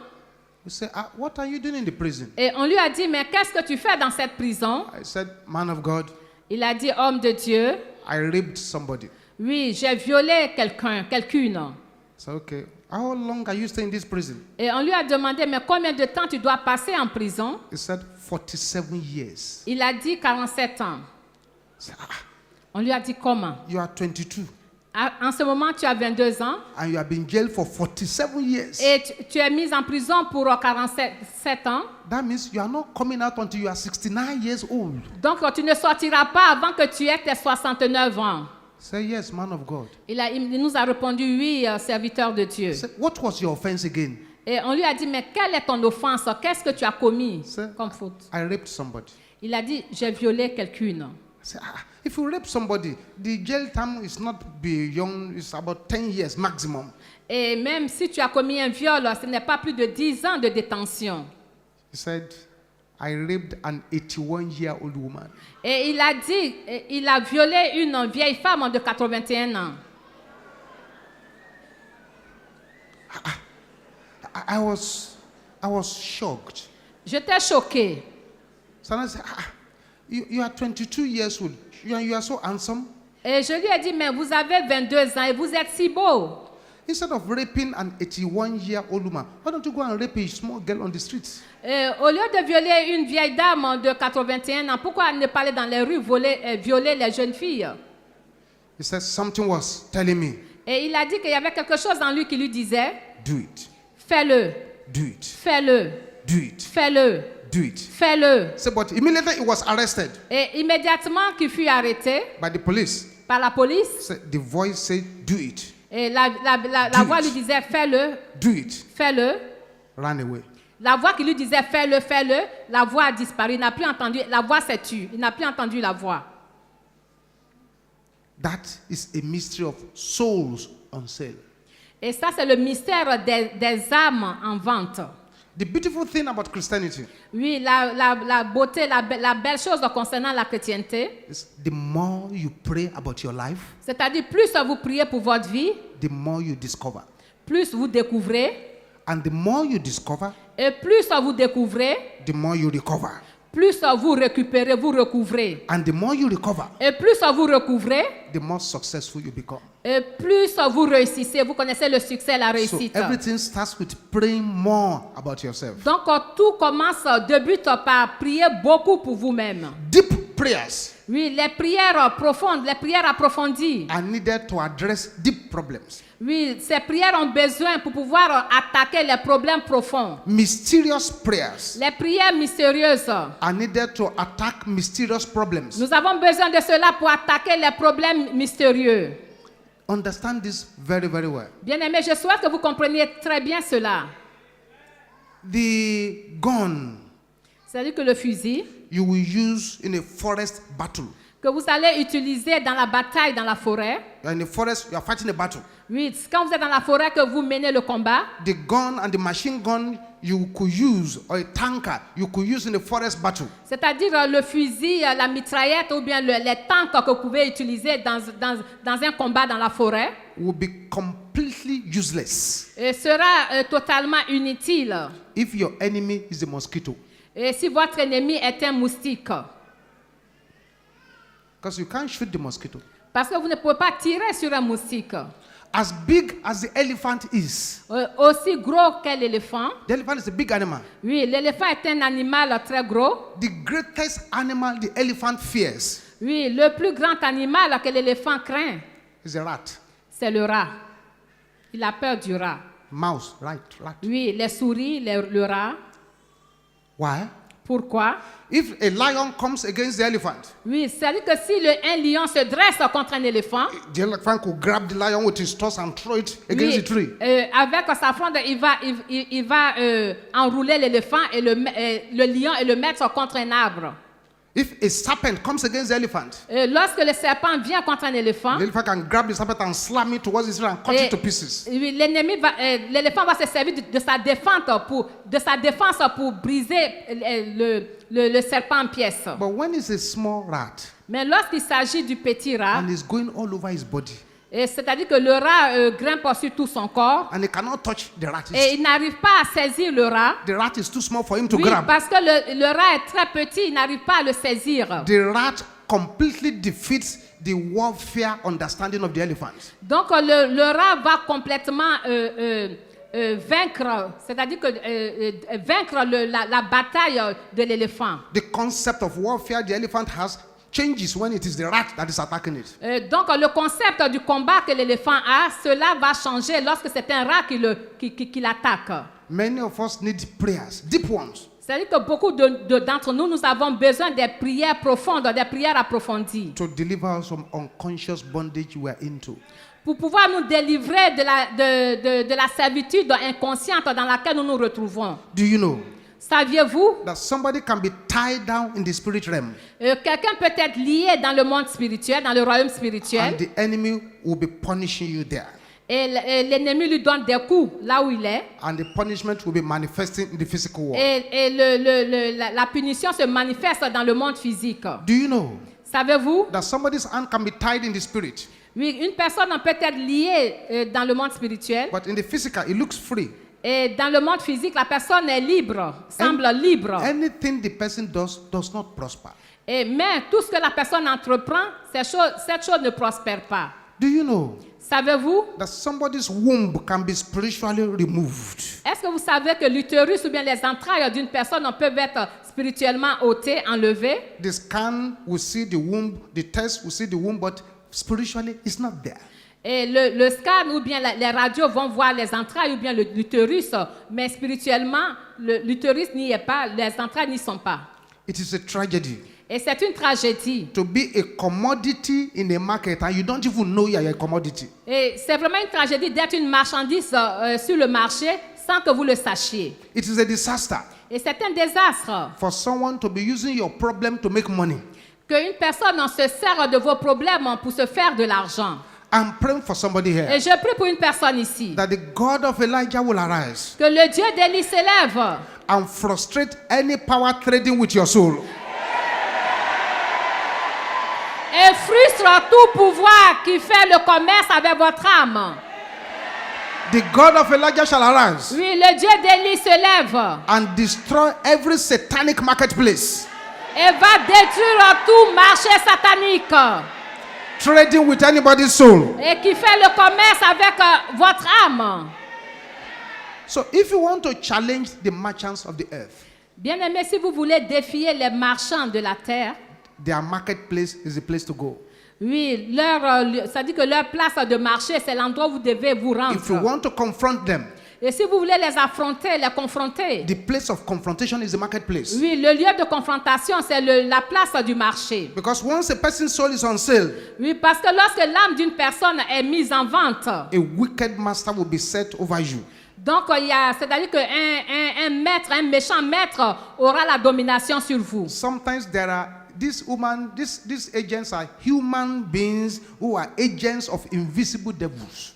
We said, what are you doing in the prison? Et on lui a dit, mais qu'est-ce que tu fais dans cette prison? I said, man of God, Il a dit, homme de Dieu, I raped somebody. oui, j'ai violé quelqu'une. I said, okay, how long are you staying in this prison? Et on lui a demandé, mais combien de temps tu dois passer en prison? He said, 47 years. Il a dit 47 ans. I said, On lui a dit, comment? you are 22, En ce moment, tu as 22 ans and you have been jailed for 47 years. et tu es mis en prison pour 47 ans. That means you are not coming out until you are 69 years old. Donc, tu ne sortiras pas avant que tu aies tes 69 ans. Say, yes, man of God. Il nous a répondu, oui, serviteur de Dieu. Say, what was your offense again? Et on lui a dit, mais quelle est ton offense? Qu'est-ce que tu as commis C'est- comme faute? I raped somebody. Il a dit, j'ai violé quelqu'une. I said, if you rape somebody, the jail term is not beyond, it's about 10 years maximum. Et même si tu as commis un viol, ce n'est pas plus de 10 ans de détention. He said, I raped an 81-year-old woman. Et il a dit, il a violé une vieille femme de 81 ans. I was shocked. J'étais choquée. So I said, you are 22 years old. You are so handsome. Et je lui ai dit, mais vous avez 22 ans et vous êtes si beau. Instead of raping an 81-year-old woman, why don't you go and rape a small girl on the streets? Au lieu de violer une vieille dame de 81 ans, pourquoi ne pas aller dans les rues violer les jeunes filles? He said, something was telling me, Et il a dit qu'il y avait quelque chose en lui qui lui disait, do it, fais-le, do it, fais-le, do it, fais-le, do it. fais-le. So, but immediately he was arrested Et immédiatement qu'il fut arrêté by the police. par la police, So the voice said, do it, et la Do voix it. lui disait, fais-le, do it, fais-le. ran away. La voix qui lui disait, fais-le, fais-le, la voix a disparu. Il n'a plus entendu, la voix s'est tue. Il n'a plus entendu la voix. That is a mystery of souls on sale. Et ça, c'est le mystère des âmes en vente. The beautiful thing about Christianity Oui, la beauté, la belle chose concernant la chrétienté, is the more you pray about your life, c'est-à-dire plus vous priez pour votre vie, the more you discover. plus vous découvrez, And the more you discover, et plus vous découvrez, the more you recover. plus vous récupérez, vous recouvrez. And the more you recover, Et plus vous recouvrez, the more successful you become. et plus vous réussissez. Vous connaissez le succès, la So réussite. everything starts with praying more about yourself. Donc tout commence, débute par prier beaucoup pour vous-même. Deep prayers Oui, les prières profondes, les prières approfondies. are needed to address deep problems. Oui, ces prières ont besoin pour pouvoir attaquer les problèmes profonds. Mysterious prayers Les prières mystérieuses. are needed to attack mysterious problems. Nous avons besoin de cela pour attaquer les problèmes mystérieux. Understand this very, very well. Bien-aimés, je souhaite que vous compreniez très bien cela. The gun C'est-à-dire que le fusil you will use in a forest battle. que vous allez utiliser dans la bataille dans la forêt, You are in a forest, you are fighting a battle. Oui, quand vous êtes dans la forêt que vous menez le combat, the gun and the machine gun you could use, or a tanker you could use in a forest battle, c'est-à-dire le fusil, la mitraillette ou bien les tanks que vous pouvez utiliser dans un combat dans la forêt, will be completely useless sera totalement inutile. if your enemy is a mosquito. Et si votre ennemi est un moustique, Because you can't shoot the mosquito. parce que vous ne pouvez pas tirer sur un moustique. As big as the elephant is, Aussi gros qu'un éléphant. the elephant is a big animal. Oui, l'éléphant est un animal très gros. The greatest animal the elephant fears Oui, le plus grand animal que l'éléphant craint, is a rat. c'est le rat. Il a peur du rat. Mouse, rat. Oui, les souris, le rat. Why? Pourquoi? If a lion comes against the elephant, Oui, c'est-à-dire que si un lion se dresse contre un éléphant, the elephant could grab the lion with his tusks and throw it against oui, the tree. Avec sa fronde, il va enrouler l'éléphant et le lion et le mettre contre un arbre. If a serpent comes against the elephant, Lorsque le serpent vient contre un éléphant, the elephant can grab the serpent and slam it towards his head and cut it to pieces. oui, l'éléphant va se servir de sa défense pour briser le serpent en pièces. But when it's a small rat Mais lorsqu'il s'agit du petit rat, and it's going all over his body c'est-à-dire que le rat grimpe sur tout son corps and he cannot touch the rat, et il n'arrive pas à saisir le rat. the rat is too small for him to Oui, grab. parce que le rat est très petit, il n'arrive pas à le saisir. The rat completely defeats the warfare understanding of the elephant. Donc le rat va complètement vaincre, c'est-à-dire que vaincre la bataille de l'éléphant. The concept of warfare the elephant has changes when it is the rat that is attacking it. Donc le concept du combat que l'éléphant a, cela va changer lorsque c'est un rat qui l'attaque. Many of us need prayers, deep ones, C'est-à-dire que beaucoup d'entre nous avons besoin des prières profondes, des prières approfondies, to deliver us from unconscious bondage we are into. pour pouvoir nous délivrer de la servitude inconsciente dans laquelle nous nous retrouvons. Do you know Saviez-vous that somebody can be tied down in the spirit realm quelqu'un peut être lié dans le monde spirituel, dans le royaume spirituel, and the enemy will be punishing you there, et l'ennemi lui donne des coups là où il est, and the punishment will be manifesting in the physical world? et la punition se manifeste dans le monde physique. Do you know Savez-vous? that somebody's hand can be tied in the spirit, Oui, une personne peut être liée dans le monde spirituel, but in the physical it looks free? et dans le monde physique, la personne est libre, semble libre. Anything the person does not prosper. Mais tout ce que la personne entreprend, cette chose ne prospère pas. Do you know Savez-vous? that somebody's womb can be spiritually removed? Est-ce que vous savez que l'utérus ou bien les entrailles d'une personne peuvent être spirituellement ôtées, enlevées? The scan will see the womb, the test will see the womb, but spiritually it's not there. Et le scan ou bien les radios vont voir les entrailles ou bien l'utérus, mais spirituellement, l'utérus n'y est pas, les entrailles n'y sont pas. It is a tragedy Et c'est une tragédie. to be a commodity in a market and you don't even know you are a commodity. Et c'est vraiment une tragédie d'être une marchandise sur le marché sans que vous le sachiez. It is a disaster Et c'est un désastre for someone to be using your problem to make money. qu'une personne se sert de vos problèmes pour se faire de l'argent. I'm praying for somebody Et here je prie pour une personne ici. that the God of Elijah will arise Que le Dieu d'Élie s'élève and frustrate any power trading with your soul. et frustre tout pouvoir qui fait le commerce avec votre âme. The God of Elijah shall arise Oui, le Dieu d'Élie se lève and destroy every satanic marketplace et va détruire tout marché satanique trading with anybody's soul. et qui fait le commerce avec votre âme. So if you want to challenge the merchants of the earth, Bien-aimés, si vous voulez défier les marchands de la terre, their marketplace is the place to go. oui, ça dit que leur place de marché, c'est l'endroit où vous devez vous If you rendre. want to confront them, Et si vous voulez les affronter, les confronter, the place of confrontation is the marketplace. oui, le lieu de confrontation, c'est la place du marché. Because once a person's soul is on sale, Oui, parce que lorsque l'âme d'une personne est mise en vente, a wicked master will be set over you. donc c'est-à-dire qu'un maître, un méchant maître aura la domination sur vous. Sometimes there are these agents are human beings who are agents of invisible devils.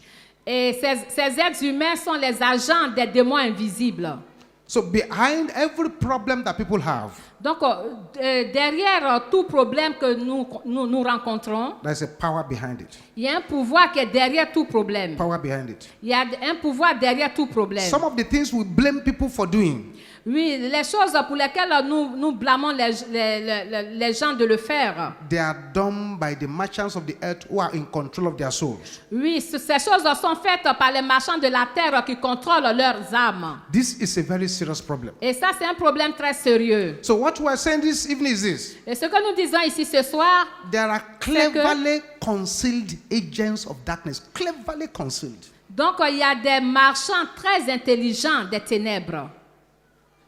Et ces êtres humains sont les agents des démons invisibles. So behind every problem that people have, Donc, derrière tout problème que nous rencontrons, there's a power behind it. il y a un pouvoir qui est derrière tout problème. Power behind it. Il y a un pouvoir derrière tout problème. Some of the things we blame people for doing, Oui, les choses pour lesquelles nous blâmons les gens de le faire. they are done by the merchants of the earth who are in control of their souls. Oui, ces choses sont faites par les marchands de la terre qui contrôlent leurs âmes. This is a very serious problem. Et ça, c'est un problème très sérieux. So what we are saying this evening is this: Et ce que nous disons ici ce soir, there are cleverly concealed agents of darkness, cleverly concealed, donc il y a des marchands très intelligents des ténèbres.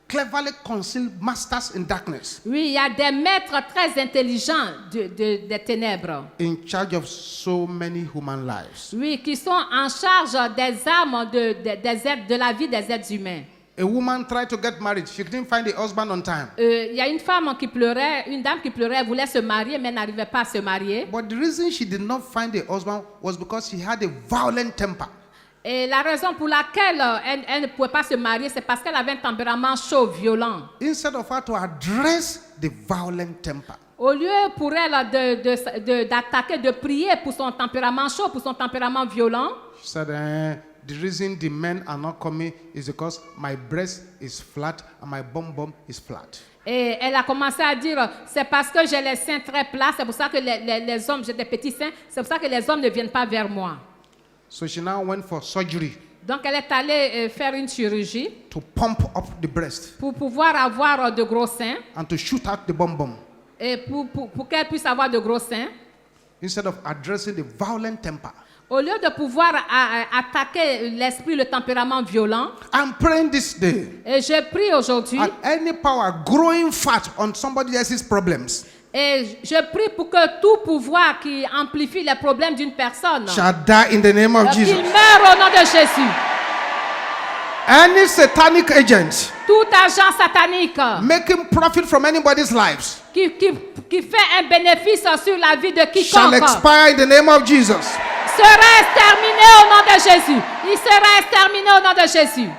cleverly concealed masters in darkness, Oui, il y a des maîtres très intelligents des ténèbres. in charge of so many human lives. Oui, qui sont en charge des âmes de la vie des êtres humains. A woman tried to get married. She couldn't find a husband on time. Il y a une femme qui pleurait, une dame qui pleurait, elle voulait se marier, mais n'arrivait pas à se marier. But the reason she did not find a husband was because she had a violent temper. Et la raison pour laquelle elle ne pouvait pas se marier, c'est parce qu'elle avait un tempérament chaud, violent. Instead of her to address the violent temper, Au lieu pour elle d'attaquer, de prier pour son tempérament chaud, pour son tempérament violent, she said, the reason the men are not coming is because my breast is flat and my bum is flat. et elle a commencé à dire, c'est parce que j'ai les seins très plats, c'est pour ça que les hommes, j'ai des petits seins, c'est pour ça que les hommes ne viennent pas vers moi. So she now went for surgery Donc elle est allée faire une chirurgie to pump up the breast pour pouvoir avoir de gros seins, and to shoot out the bum et pour qu'elle puisse avoir de gros seins. instead of addressing the violent temper. Au lieu de pouvoir attaquer l'esprit, le tempérament violent, I'm praying this day, et je prie aujourd'hui, and any power growing fat on somebody else's problems et je prie pour que tout pouvoir qui amplifie les problèmes d'une personne, shall die in the name of qu'il Jesus. meure au nom de Jésus. Any satanic agent Tout agent satanique making profit from anybody's lives qui fait un bénéfice sur la vie de shall quiconque expire in the name of Jesus. sera exterminé au nom de Jésus. Il sera exterminé au nom de Jésus.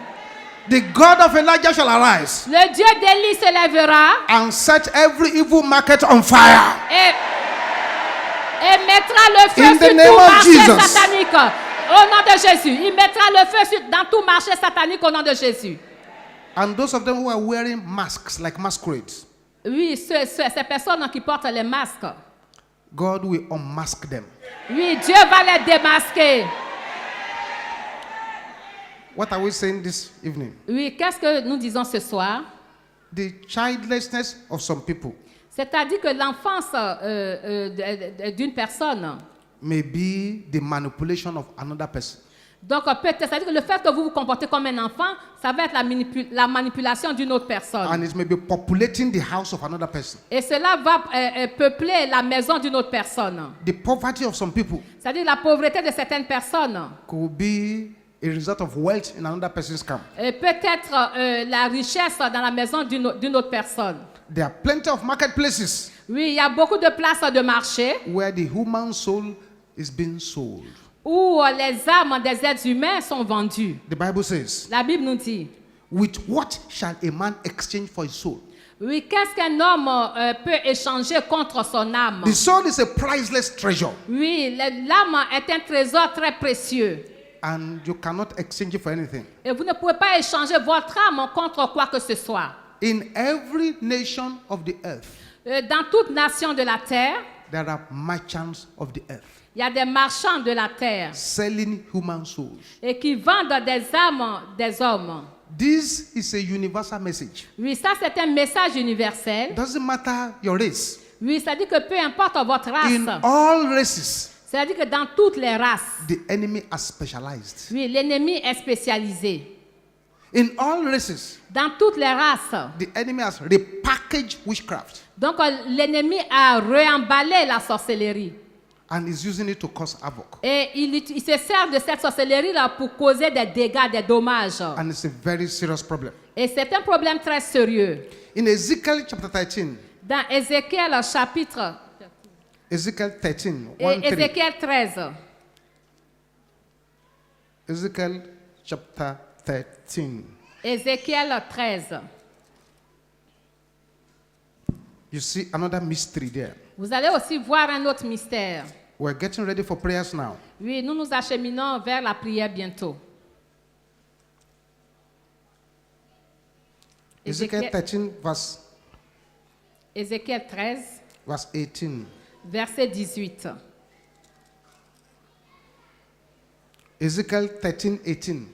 The God of Elijah shall arise Le Dieu d'Élie se lèvera and set every evil market on fire. et mettra le feu In the sur name tout of marché Jesus. satanique au nom de Jésus. Il mettra le feu dans tout marché satanique au nom de Jésus. And those of them who are wearing masks like masquerades, Oui, ces personnes qui portent les masques, God will unmask them. oui, Dieu va les démasquer. What are we saying this evening? Oui, qu'est-ce que nous disons ce soir? The childlessness of some people C'est-à-dire que l'enfance d'une personne, may be the manipulation of another person. donc peut-être, c'est-à-dire que le fait que vous vous comportez comme un enfant, ça va être la manipulation d'une autre personne. And it may be populating the house of another person. Et cela va peupler la maison d'une autre personne. The poverty of some people C'est-à-dire la pauvreté de certaines personnes. could be a result of wealth in another person's camp. Peut-être la richesse dans la maison d'une autre personne. There are plenty of marketplaces Oui, il y a beaucoup de places de marché where the human soul is being sold. où les âmes des êtres humains sont vendues. The Bible says, La Bible nous dit, with what shall a man exchange for his soul? oui, qu'est-ce qu'un homme peut échanger contre son âme? The soul is a priceless treasure, Oui, l'âme est un trésor très précieux. and you cannot exchange it for anything. Et vous ne pouvez pas échanger votre âme contre quoi que ce soit. In every nation of the earth, Dans toute nation de la terre, there are merchants of the earth il y a des marchands de la terre selling human souls. et qui vendent des âmes des hommes. This is a universal message. Oui, ça c'est un message universel. It doesn't matter your race. Oui, ça dit que peu importe votre In race, all races, c'est-à-dire que dans toutes les races, the enemy has specialized. oui, l'ennemi est spécialisé. In all races, Dans toutes les races. the enemy has repackaged witchcraft Donc l'ennemi a réemballé la sorcellerie. and is using it to cause havoc. Et il se sert de cette sorcellerie-là pour causer des dégâts, des dommages. And it's a very serious problem. Et c'est un problème très sérieux. In Ezekiel chapter 13, Dans Ézéchiel chapitre Ezekiel 13, 1, 3. Ézéchiel 13, Ezekiel chapter 13. Ézéchiel 13. You see another mystery there. Vous allez aussi voir un autre mystère. We're getting ready for prayers now. Oui, nous nous acheminons vers la prière bientôt. Ezekiel 13, Ézéchiel 13, verse 18. verset 18. Ezekiel 13, 18.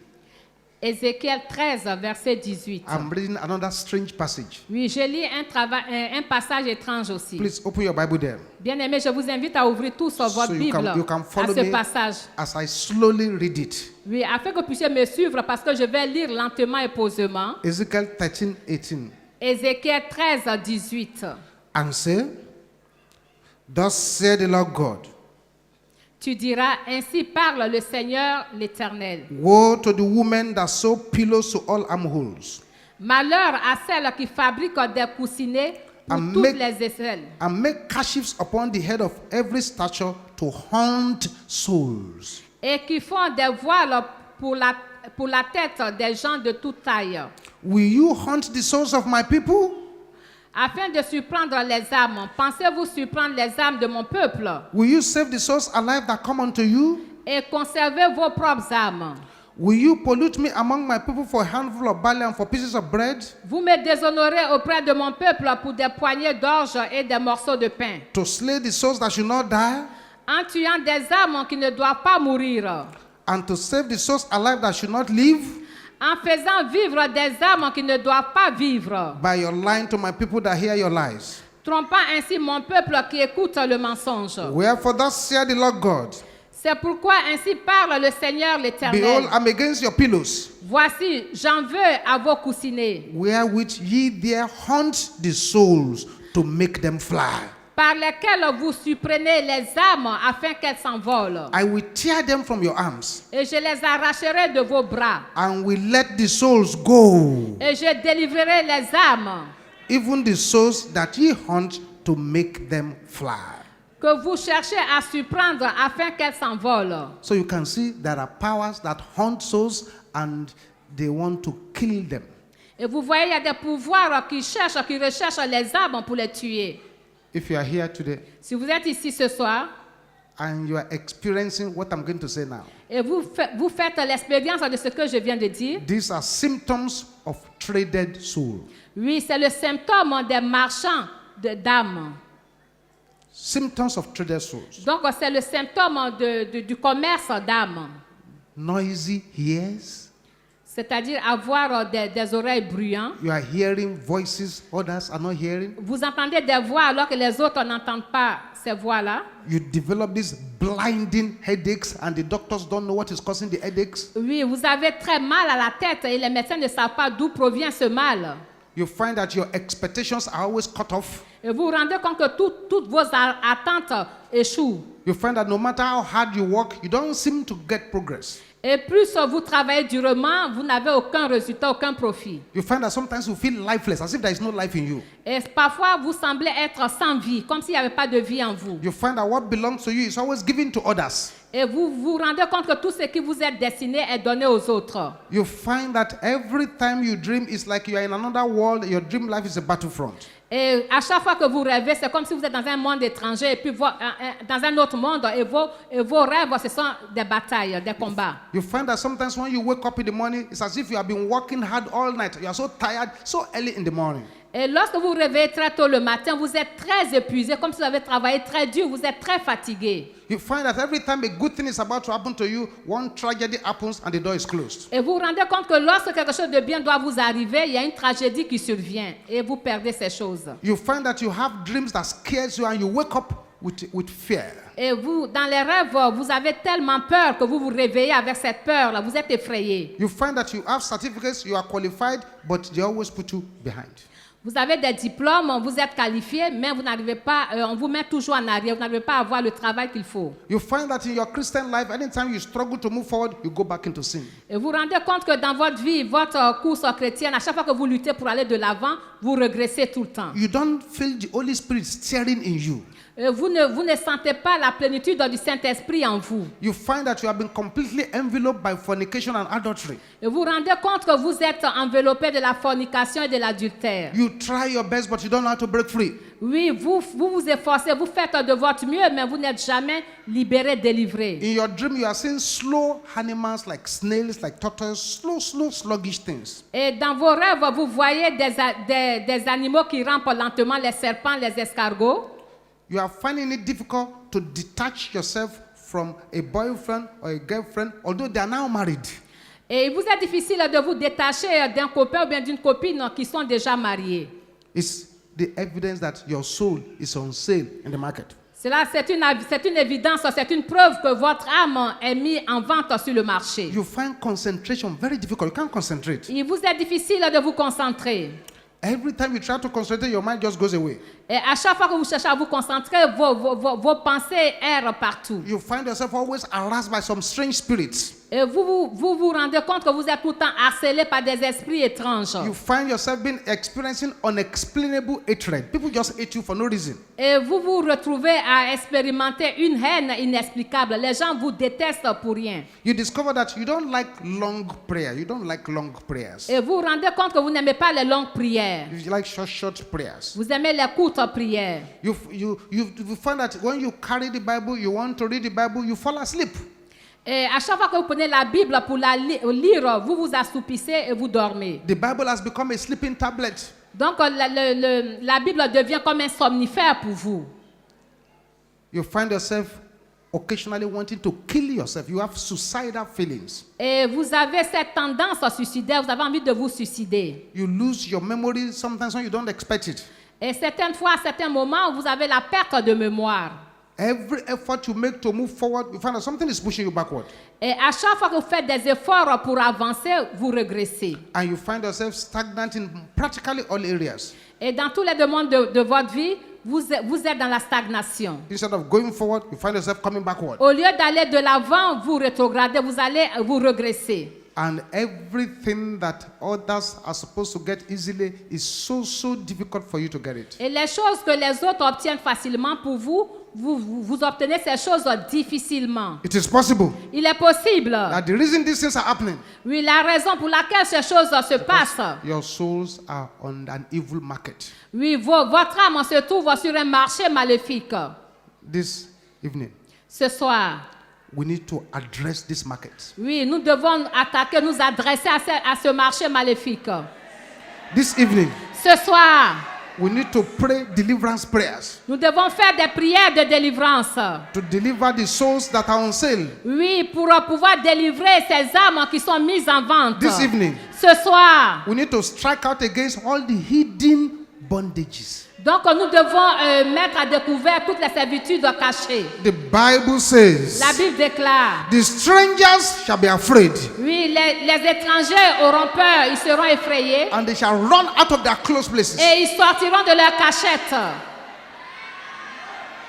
Ézéchiel 13, verset 18. I'm reading another strange passage. Oui, je lis un passage étrange aussi. Please open your Bible there. Bien-aimés, je vous invite à ouvrir tous votre So Bible you can à follow ce me passage. as I slowly read it. Oui, afin que vous puissiez me suivre parce que je vais lire lentement et posément. Ezekiel 13, 18. Ézéchiel 13, 18. And say, thus said the Lord God, Tu diras, ainsi parle le Seigneur l'Éternel. woe to the women that sew pillows to all armholes, Malheur à celles qui fabriquent des coussinets pour And toutes make- les aisselles and make kerchiefs upon the head of every stature to haunt souls. et qui font des voiles pour la tête des gens de toute taille, Will you haunt the souls of my people? afin de surprendre les âmes. Pensez-vous surprendre les âmes de mon peuple Will you save the souls alive that come unto you? et conserver vos propres âmes? Will you pollute me among my people for a handful of barley and for pieces of bread? Vous me déshonorez auprès de mon peuple pour des poignées d'orge et des morceaux de pain, To slay the souls that should not die? en tuant des âmes qui ne doivent pas mourir, And to save the souls alive that should not live? en faisant vivre des âmes qui ne doivent pas vivre, By your lying to my people that hear your lies. trompant ainsi mon peuple qui écoute le mensonge. Wherefore thus saith the Lord God, C'est pourquoi ainsi parle le Seigneur l'Éternel. behold, I'm against your pillows, Voici, j'en veux à vos coussinets, wherewith ye there hunt the souls to make them fly. par lesquels vous surprenez les âmes afin qu'elles s'envolent. I will tear them from your arms, Et je les arracherai de vos bras. and will let the souls go, Et je délivrerai les âmes even the souls that ye hunt to make them fly. que vous cherchez à surprendre afin qu'elles s'envolent. So you can see there are powers that hunt souls and they want to kill them. Et vous voyez, il y a des pouvoirs qui recherchent les âmes pour les tuer. If you are here today Si vous êtes ici ce soir and you are experiencing what I'm going to say now, et vous faites l'expérience de ce que je viens de dire, these are symptoms of traded soul. oui, c'est le symptôme des marchands d'âmes. Symptoms of traded souls. Donc, c'est le symptôme du commerce d'âmes. Noisy ears. C'est-à-dire avoir des oreilles bruyantes. You are hearing voices others are not hearing. Vous entendez des voix alors que les autres n'entendent pas ces voix-là. You develop these blinding headaches and the doctors don't know what is causing the headaches. Oui, vous avez très mal à la tête et les médecins ne savent pas d'où provient ce mal. You find that your expectations are always cut off. Et vous vous rendez compte que toutes vos attentes échouent. You find that no matter how hard you work, you don't seem to get progress. Et plus vous travaillez durement, vous n'avez aucun résultat, aucun profit. You find that sometimes you feel lifeless, as if there is no life in you. Et parfois, vous semblez être sans vie, comme s'il n'y avait pas de vie en vous. You find that what belongs to you is always given to others. Et vous vous rendez compte que tout ce qui vous est destiné est donné aux autres. You find that every time you dream, it's like you are in another world. Your dream life is a battlefront. Et à chaque fois que vous rêvez, c'est comme si vous êtes dans un monde étranger et puis dans un autre monde et vos rêves, ce sont des batailles, des combats. You find that sometimes when you wake up in the morning, it's as if you have been working hard all night. You are so tired, so early in the morning. Et lorsque vous vous réveillez très tôt le matin, vous êtes très épuisé, comme si vous avez travaillé très dur, vous êtes très fatigué. You find that every time a good thing is about to happen to you, one tragedy happens and the door is closed. Et vous vous rendez compte que lorsque quelque chose de bien doit vous arriver, il y a une tragédie qui survient et vous perdez ces choses. You find that you have dreams that scares you and you wake up with fear. Et vous, dans les rêves, vous avez tellement peur que vous vous réveillez avec cette peur-là, vous êtes effrayé. You find that you have certificates, you are qualified, but they always put you behind. Vous avez des diplômes, vous êtes qualifié, mais vous n'arrivez pas, on vous met toujours en arrière, vous n'arrivez pas à avoir le travail qu'il faut. You find that in your Christian life, anytime you struggle to move forward, you go back into sin. Et vous vous rendez compte que dans votre vie, votre course chrétienne, à chaque fois que vous luttez pour aller de l'avant, vous régressez tout le temps. You don't feel the Holy Spirit stirring in you. Vous ne sentez pas la plénitude du Saint-Esprit en vous. You find that you have been completely enveloped by fornication and adultery. Et vous vous rendez compte que vous êtes enveloppé de la fornication et de l'adultère. You try your best, but you don't know how to break free. Oui, vous efforcez, vous faites de votre mieux, mais vous n'êtes jamais libéré, délivré. In your dream, you are seeing slow animals like snails, like tortoises, slow, sluggish things. Et dans vos rêves, vous voyez des animaux qui rampent lentement, les serpents, les escargots. You are finding it difficult to detach yourself from a boyfriend or a girlfriend, although they are now married. Et il vous est difficile de vous détacher d'un copain ou bien d'une copine qui sont déjà mariés. It's the evidence that your soul is on sale in the market. Cela, c'est une évidence, c'est une preuve que votre âme est mise en vente sur le marché. You find concentration very difficult. You can't concentrate. Il vous est difficile de vous concentrer. Every time you try to concentrate, your mind just goes away. Et à chaque fois que vous cherchez à vous concentrer, vos pensées errent partout. You find yourself always harassed by some strange spirits. Et vous rendez compte que vous êtes tout le temps harcelé par des esprits étranges. You find yourself experiencing unexplainable hatred. People just hate you for no reason. Et vous vous retrouvez à expérimenter une haine inexplicable. Les gens vous détestent pour rien. You discover that you don't like long prayer. You don't like long prayers. Et vous vous rendez compte que vous n'aimez pas les longues prières. You like short prayers. Vous aimez les courtes prières. You find that when you carry the Bible, you want to read the Bible, you fall asleep. Et à chaque fois que vous prenez la Bible pour la lire, vous vous assoupissez et vous dormez. The Bible has become a sleeping tablet. Donc la Bible devient comme un somnifère pour vous. You find yourself occasionally wanting to kill yourself. You have suicidal feelings. Et vous avez cette tendance suicidaire, vous avez envie de vous suicider. You lose your memory sometimes when you don't expect it. Et certaines fois, à certains moments, vous avez la perte de mémoire. Every effort you make to move forward, you find that something is pushing you backward. Et à chaque fois que vous faites des efforts pour avancer, vous régressez. And you find yourself stagnant in practically all areas. Et dans tous les domaines de votre vie, vous êtes dans la stagnation. Instead of going forward, you find yourself coming backward. Au lieu d'aller de l'avant, vous rétrogradez, vous régressez. And everything that others are supposed to get easily is so difficult for you to get it. Et les choses que les autres obtiennent facilement pour vous obtenez ces choses difficilement. It is possible Il est possible. that the reason these things are happening, Oui, la raison pour laquelle ces choses se passent. your souls are on an evil market. Oui, votre âme se trouve sur un marché maléfique. This evening, Ce soir, we need to address this market. oui, nous devons nous adresser à ce marché maléfique. This evening, Ce soir, we need to pray deliverance prayers nous devons faire des prières de délivrance. to deliver the souls that are on sale. Oui, pour pouvoir délivrer ces âmes qui sont mises en vente. This evening, Ce soir, we need to strike out against all the hidden bondages. donc nous devons mettre à découvert toutes les servitudes cachées. The Bible says, La Bible déclare, the strangers shall be afraid, oui, les étrangers auront peur, ils seront effrayés and they shall run out of their close places, et ils sortiront de leur cachette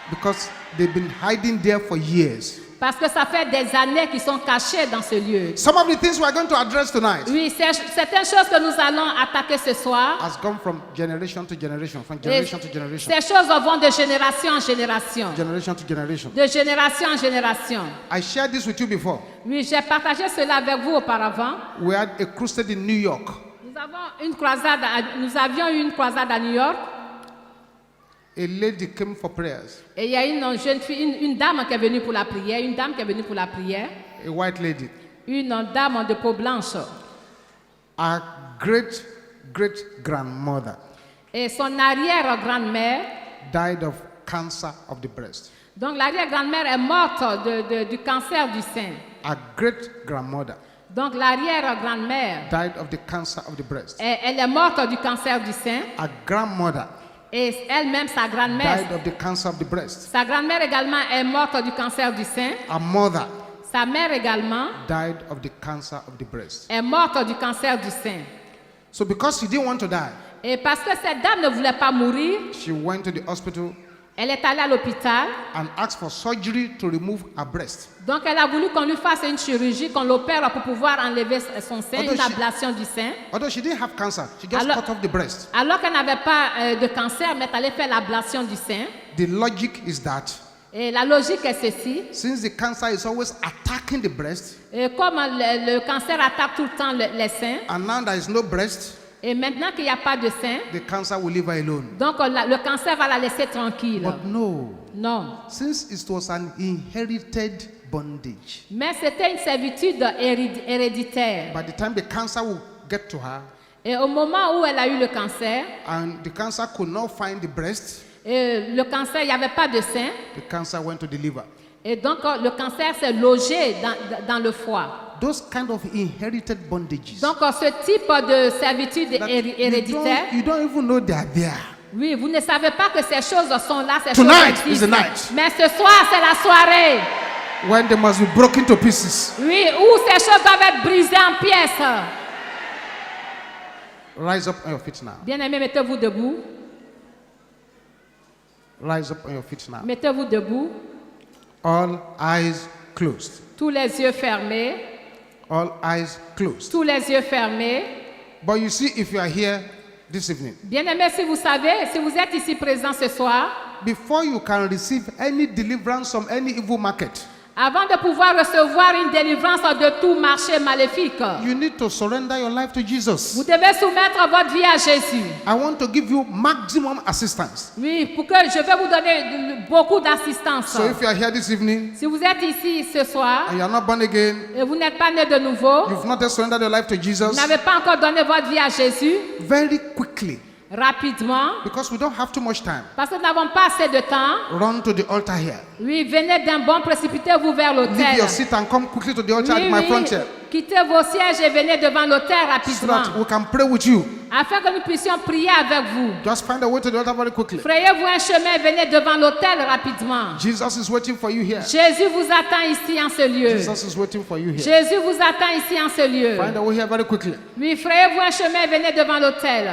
because they've been hiding there for years. parce que ça fait des années qu'ils sont cachés dans ce lieu. Some of the things we are going to address tonight Oui, certaines choses que nous allons attaquer ce soir, has gone from generation to generation, from generation to generation, ces choses vont de génération en génération, generation to generation. de génération en génération. I shared this with you before. Oui, j'ai partagé cela avec vous auparavant. We had a crusade in New York. Nous avions eu une croisade à New York. A lady came for prayers, Et il y a une jeune fille, une dame qui est venue pour la prière, a white lady. une dame de peau blanche. Our great grandmother Et son arrière-grand-mère, died of cancer of the breast. donc l'arrière-grand-mère est morte du cancer du sein. Our great grandmother Donc l'arrière-grand-mère, died of the cancer of the breast. elle est morte du cancer du sein. Our grandmother Et elle-même, sa grand-mère, died of the cancer of the breast. sa grand-mère également est morte du cancer du sein. Our mother Sa mère également died of the cancer of the breast. est morte du cancer du sein. So because she didn't want to die, Et parce que cette dame ne voulait pas mourir, she went to the hospital elle est allée à l'hôpital. and asked for surgery to remove her breast. Donc elle a voulu qu'on lui fasse une chirurgie, qu'on l'opère pour pouvoir enlever son sein, Although une ablation du sein. Although she didn't have cancer, she just Alors- cut off the breast. Alors qu'elle n'avait pas de cancer, mais elle allait faire l'ablation du sein. The logic is that Et la logique est ceci. since the cancer is always attacking the breast, Et comme le cancer attaque tout le temps les seins, and now there is no breast, et maintenant qu'il n'y a pas de seins, the cancer will leave her alone. donc le cancer va la laisser tranquille. But no, Non. since it was an inherited bondage, Mais c'était une servitude héréditaire. by the time the cancer will get to her, Et au moment où elle a eu le cancer, and the cancer could not find the breast, le cancer, il n'y avait pas de sein. the cancer went to the liver. Et donc, le cancer s'est logé dans le foie. Those kind of inherited bondages. Donc, ce type de servitude that héréditaire, you don't even know they are there. oui, vous ne savez pas que ces choses sont là, ces Tonight choses is the existent. night. Mais ce soir, c'est la soirée. When they must be broken to pieces. Oui, où ces choses doivent être brisées en pièces. Rise up on your feet now. Bien-aimés, mettez-vous debout. Rise up on your feet now. Mettez-vous debout. All eyes closed. Tous les yeux fermés. All eyes closed. Tous les yeux fermés. But you see, if you are here this evening, Bien-aimés, si vous savez, si vous êtes ici présent ce soir, before you can receive any deliverance from any evil market, avant de pouvoir recevoir une délivrance de tout marché maléfique, you need to surrender your life to vous Jesus. devez soumettre votre vie à Jésus. I want to give you maximum assistance. Oui, pour que je vais vous donner beaucoup d'assistance. So if you are here this evening Si vous êtes ici ce soir and you are not born again, et vous n'êtes pas né de nouveau, you've not yet surrendered your life to vous Jesus, n'avez pas encore donné votre vie à Jésus, very quickly, rapidement, because we don't have too much time, parce que nous n'avons pas assez de temps, run to the altar here. oui, venez d'un bond, précipitez-vous vers Leave l'autel. your seat and come quickly to the altar Oui, at my oui, front here, quittez vos sièges et venez devant l'autel so rapidement, that we can pray with you. afin que nous puissions prier avec vous. Just find a way to the altar very quickly. Frayez-vous un chemin et venez devant l'autel rapidement. Jesus is waiting for you here. Jésus vous attend ici en ce lieu. Jesus is waiting for you here. Jésus vous attend ici en ce lieu. Find a way here very quickly. Oui, frayez-vous un chemin et venez devant l'autel.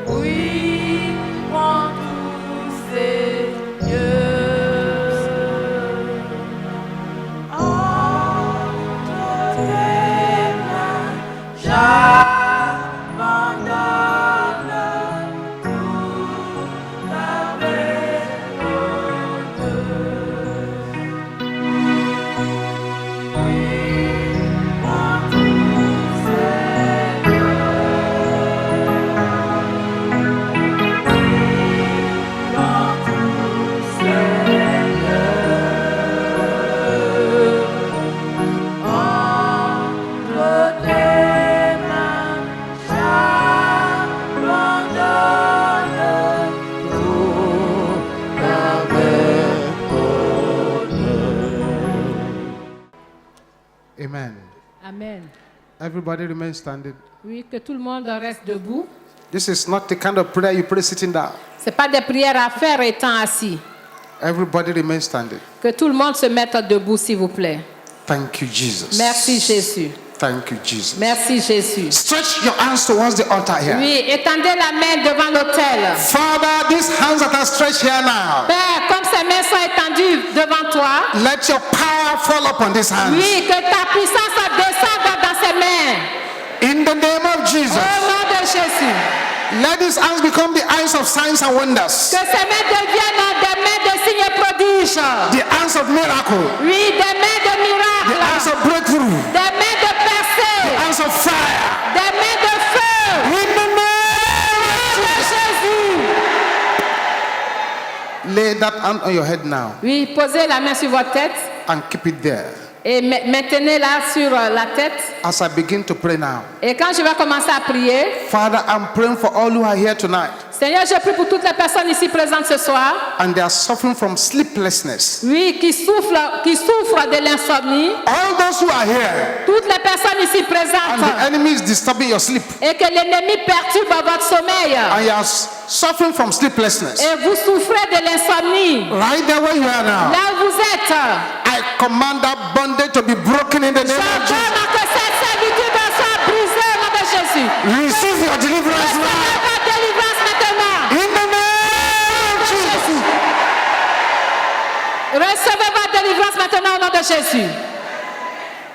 Oui, mon doux Seigneur, entre tes mains, j'abandonne tout avec Oui, mon doux Seigneur. Amen. Amen. Everybody remain standing. Oui, que tout le monde reste debout. This is not the kind of prayer you pray sitting down. Ce n'est pas des prières à faire étant assis. Everybody remain standing. Que tout le monde se mette debout, s'il vous plaît. Thank you, Jesus. Merci Jésus. Thank you, Jesus. Merci Jésus. Stretch your hands towards the altar here. Oui, étendez la main devant l'autel. Father, these hands that are stretched here now, Père, comme ces mains sont étendues devant toi, let your power fall upon these hands. oui, que ta puissance descende dans ces mains. In the name of Au Jesus, nom de Jésus. let these hands become the eyes of signs and wonders, Que ces mains deviennent des mains de signes et prodiges. the hands of miracle, Oui, des mains de the miracles. hands of breakthrough, Des mains de percée. the hands of fire. Des mains de feu. In the Au nom de Jésus. name, lay that hand on your head now Oui, posez la main sur votre tête and keep it there. Et maintenez-la sur la tête. as I begin to pray now. Et quand je vais commencer à prier, Father, I'm praying for all who are here tonight Seigneur, je prie pour toutes les personnes ici présentes ce soir. and they are suffering from sleeplessness. Oui, qui souffrent de l'insomnie. All those who are here Toutes les personnes ici and the présentes. enemy is disturbing your sleep Et que l'ennemi perturbe votre sommeil. and you are suffering from sleeplessness. Et vous souffrez de l'insomnie. Right there where you are now, Là où vous êtes, I command that bondage to be broken in the name of Jesus. j'ordonne que cette servitude soit brisée au nom de Jésus. Receive your deliverance now. Recevez votre délivrance maintenant. In the name of Jesus. Recevez votre délivrance maintenant au nom de Jésus.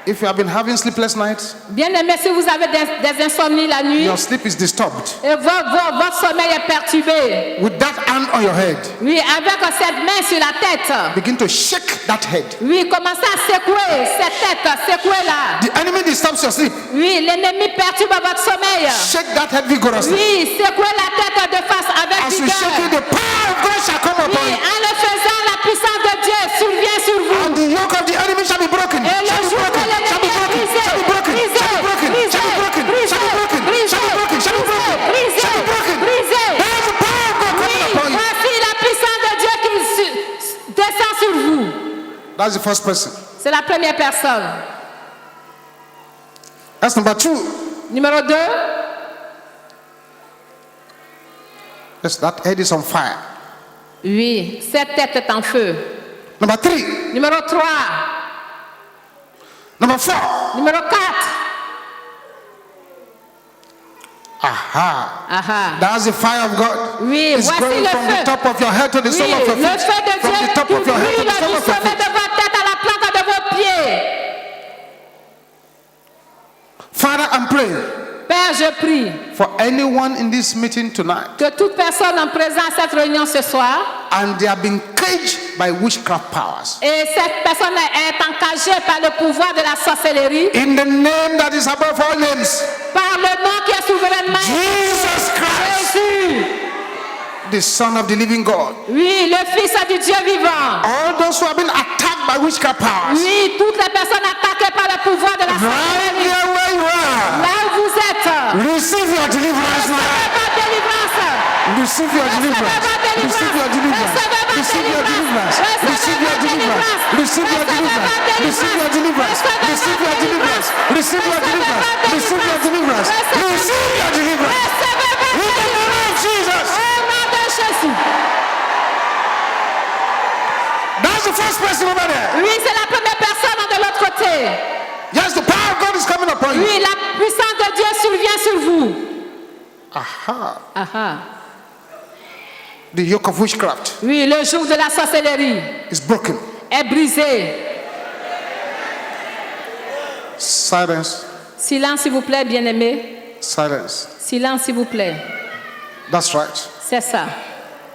If you have been having sleepless nights, Bien-aimés, si vous avez des insomnies la nuit your sleep is disturbed. et votre sommeil est perturbé, With that hand on your head, oui, avec cette main sur la tête, begin to shake that head. oui, commencez à secouer cette tête, secouez-la. The enemy disturbs your sleep. Oui, l'ennemi perturbe votre sommeil. Shake that head vigorously. Oui, secouez la tête de face avec As you shake it, vigueur. the power of God shall come upon Oui, you. en le faisant, la puissance de Dieu survient sur vous. And the yoke of the enemy shall be broken. Et le Shall be jour broken. où Shall be broken. Shall be broken. Shall be broken. Shall be broken. Shall be broken. Shall be broken. Shall be broken. Shall be broken. There is the power of God coming Oui, upon you. voici la puissance de Dieu qui descend sur vous. That's the first person. C'est la première personne. That's number 2. Numéro 2, Yes, that head is on fire. oui, cette tête est en feu. Number 3. Numéro 3, Number 4. numéro 4. Aha. Aha. That's the fire of God. Oui, It's voici going le from feu. the top of your head to the Oui, sole of your le feet. feu de From the Dieu top qui of your head to brûle the sole du of your sommet feet. de votre tête à la plante de vos pieds. Father, I'm praying Père, je prie for anyone in this meeting tonight que toute personne en présence à cette réunion ce soir, and they have been caged by witchcraft powers. et cette personne est encagée par le pouvoir de la sorcellerie, In the name that is above all names, par le nom qui est souverainement Jesus Christ, Jésus. the Son of the living God. Oui, le Fils du Dieu vivant. All those who have been attacked by witchcraft powers, Oui, toutes les personnes attaquées par le pouvoir de la right sorcellerie. there where you are, Là où vous êtes, receive your deliverance now. recevez votre délivrance. Receive your deliverance. Receive your deliverance. Receive your deliverance. Receive your deliverance. Receive your deliverance. Receive your deliverance. Receive your deliverance. Receive your deliverance. Receive your deliverance. Receive your deliverance. Recevez votre In the name délivrance. of Jesus. Au nom de Jésus. That's the first person over there. Oui, c'est la première personne de l'autre côté. Yes, the power of God is coming upon you. Oui, la puissance de Dieu survient sur vous. Aha. Aha. The yoke of witchcraft Oui, le joug de la sorcellerie is broken. est brisé. Silence. Silence, s'il vous plaît, bien-aimé. Silence. Silence, s'il vous plaît. That's right. C'est ça.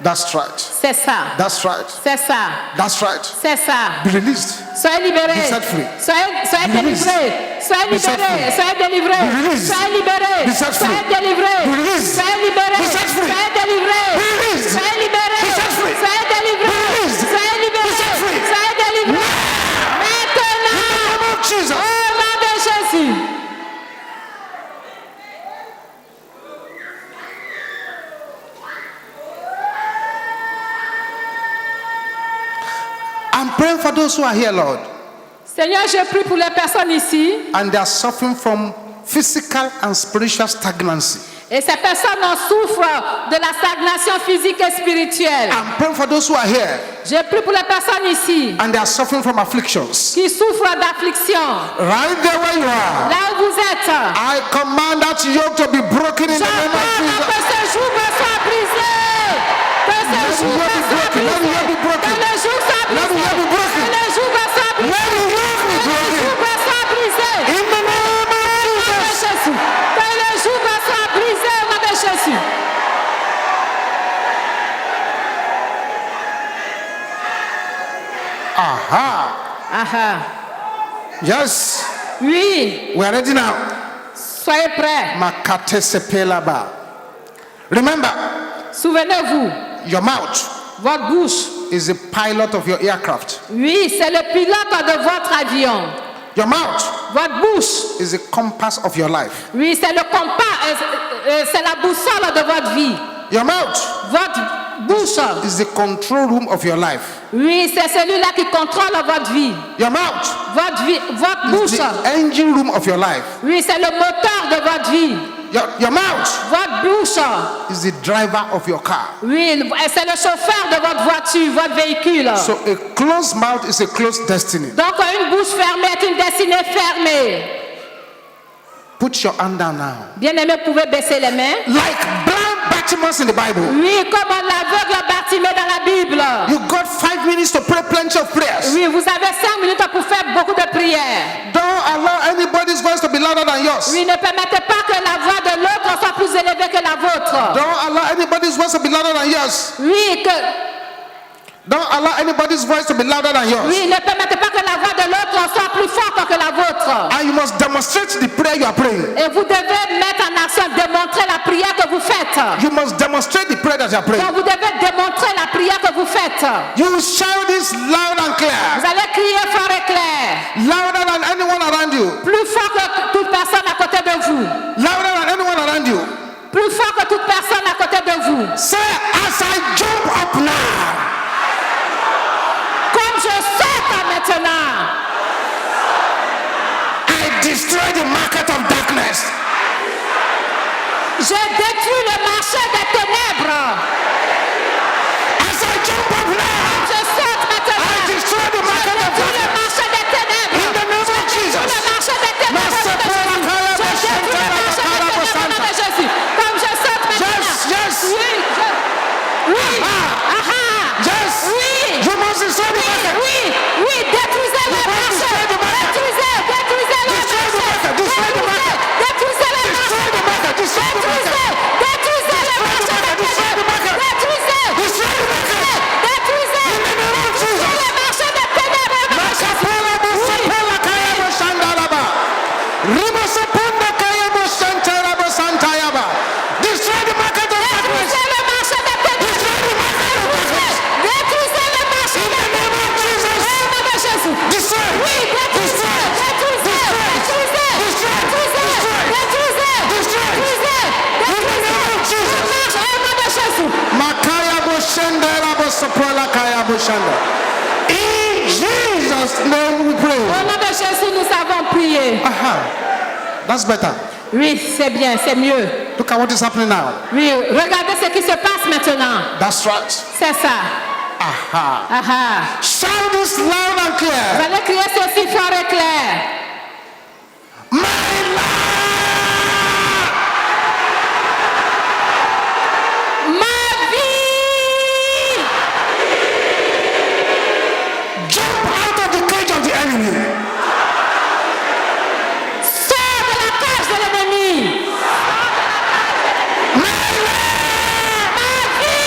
That's right. C'est ça. That's right. C'est ça. That's right. C'est ça. Be released. Soyez libérés. Be set free. Soyez Be released. délivrés. Soyez Be set libérés. free. Soyez délivrés. Be released. Soyez libérés. Be set free. Soyez délivrés. Be released. Soyez libérés. Be set free. Soyez délivrés. Be released. Soyez libérés. Be set free. Soyez délivrés. Be released. Soyez libérés. Be set free. Soyez délivrés. In Maintenant. the name of Jesus. Au nom de Jésus. I'm praying for those who are here, Lord, Seigneur, je prie pour les personnes ici. and they are suffering from physical and spiritual stagnancy. Et ces personnes en souffrent de la stagnation physique et spirituelle. I'm praying for those who are here Je prie pour les personnes ici and they are suffering from afflictions. qui souffrent d'affliction. Right there where you are, Là où vous êtes, I command that yoke to be broken in the name of j'ordonne que Jesus. ce joug me soit brisé. Que ce joug me soit brisé. Let the yoke be broken. Que le joug soit Let the brisé. yoke be broken. Que le joug me soit brisé. Let the yoke be Que le broken. joug me soit brisé. In the name of Au nom de Jesus. Jésus. Que le joug me soit brisé au nom de Jésus. Aha. Aha. Yes. Oui, We are ready now. soyez prêts. Makate sepelaba. Remember, Souvenez-vous, your mouth votre bouche. is the pilot of your aircraft. Oui, c'est le pilote de votre avion. Your mouth Votre bouche, is the compass of your life. oui, c'est le compas, c'est la boussole de votre vie. Your mouth Votre bouche, is the control room of your life. oui, c'est celui-là qui contrôle votre vie. Your mouth Votre is bouche, the engine room of your life. oui, c'est le moteur de votre vie. Your mouth Votre bouche, is the driver of your car. oui, c'est le chauffeur de votre voiture, votre véhicule. So a closed mouth is a closed destiny. Donc une bouche fermée est une destinée fermée. Put your hand down now. Bien-aimés, vous pouvez baisser les mains. Like blind Bartimaeus in the Bible. Oui, comme l'aveugle Bartimée dans la Bible. You got 5 minutes to pray plenty of prayers. Oui, vous avez 5 minutes pour faire beaucoup de prières. Don't allow anybody's voice to be louder than yours. Oui, ne permettez pas que la voix de l'autre soit plus élevée que la vôtre. Don't allow anybody's voice to be louder than yours. Oui, Don't allow anybody's voice to be louder than yours. oui, ne permettez pas que la voix de l'autre soit plus forte que la vôtre. And you must demonstrate the prayer you are praying. Et vous devez mettre en action, démontrer la prière que vous faites. You must demonstrate the prayer that you are praying. Donc vous devez démontrer la prière que vous faites. You will shout this loud and clear. Vous allez crier fort et clair. Louder than anyone around you. Plus fort que toute personne à côté de vous. Louder than anyone around you. Plus fort que toute personne à côté de vous. Say, as I jump up now. Comme je saute maintenant, I destroy the market of darkness. je détruis le marché des ténèbres. As I jump up now, Je saute maintenant. I destroy the Je market of détruis le darkness. marché des ténèbres. In the name of Le Jesus. marché des ténèbres. Je détruis le marché des ténèbres au nom de Jésus. Comme je saute maintenant. Yes, yes. Oui. Aha. Yes. Oui. You must destroy the market. Oui, détruisez le marché. Détruisez le marché. Destroy the market. Détruisez le marché. Destroy the market. Destroy the market. Détruisez le marché. Destroy the market. Détruisez. Destroy the market. Détruisez. In the name of Jesus. Le marché des ténèbres. Masapela Masapela Kaya Boshandalaba. Rimasapunda Kaya Boshantara Bosantayaba. Destroy the market of darkness. Détruisez le marché des ténèbres. Destroy the market of darkness. Détruisez le marché In des the name of Jesus. ténèbres. Au nom de Jésus. Destroy. Oui, détruisez. Détruisez. Détruisez. Destroy. Détruisez. Détruisez. Destroy. Détruisez. In the name of Jesus. Marche au nom de Jésus. Makaya Boshandara Bosapela Kaya Boshanda. In Jesus' name we pray. Au nom de Jésus, nous avons prié. Aha. That's better. Oui, c'est bien, c'est mieux. Look at what is happening now. Oui, regardez ce qui se passe maintenant. That's right. C'est ça. Aha. Aha. Shout this loud and Vous clear. allez crier ceci fort et clair. My life. Ma vie. Jump out of the cage of the enemy. Sors de la cage de l'ennemi. My life. Ma vie.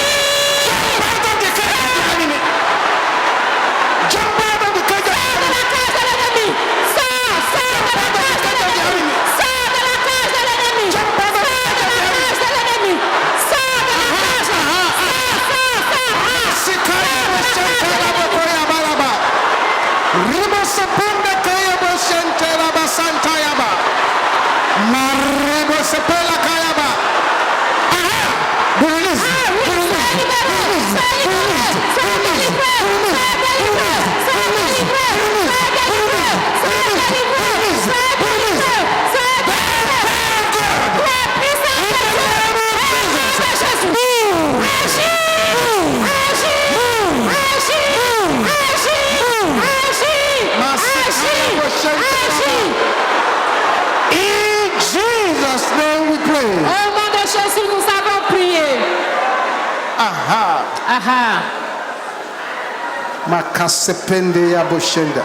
Jump out of the cage of the enemy. Jump out of the cage of the Sors de enemy. la cage de l'ennemi. Sors de la cage de l'ennemi. Sors de la cage de l'ennemi. Jump out of the cage of the enemy. Sors de l'ennemi. Sors de la cage. Sors. Sikaya Boshantara Bokoya Balaba. Ribosapunda Kaya Boshantara Basantayaba. Maribosapela Kayaba. Aha. Be released. Be released. Be released. Be released. In Jesus' name we pray. Au nom de Jésus, nous avons prié. Aha. Aha. Makasepende ya boshenda.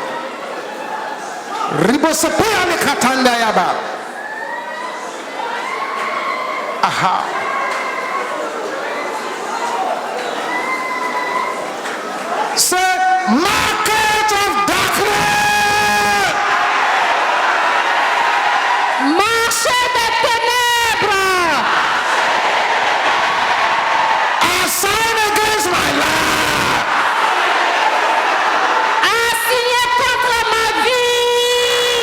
Ribosapea ni katanda yaba. Aha. Say, market of darkness. Marché des ténèbres. Assign against my life. Assigné contre ma vie.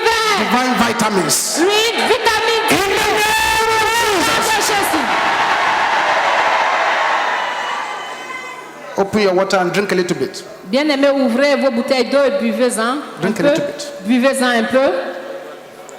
vitamins. Oui, vitamine D. In the name of Jesus. Jésus. Open your water and drink a little bit. Bien-aimés, ouvrez vos bouteilles d'eau et buvez-en un Drink a peu. little bit. Buvez-en un peu.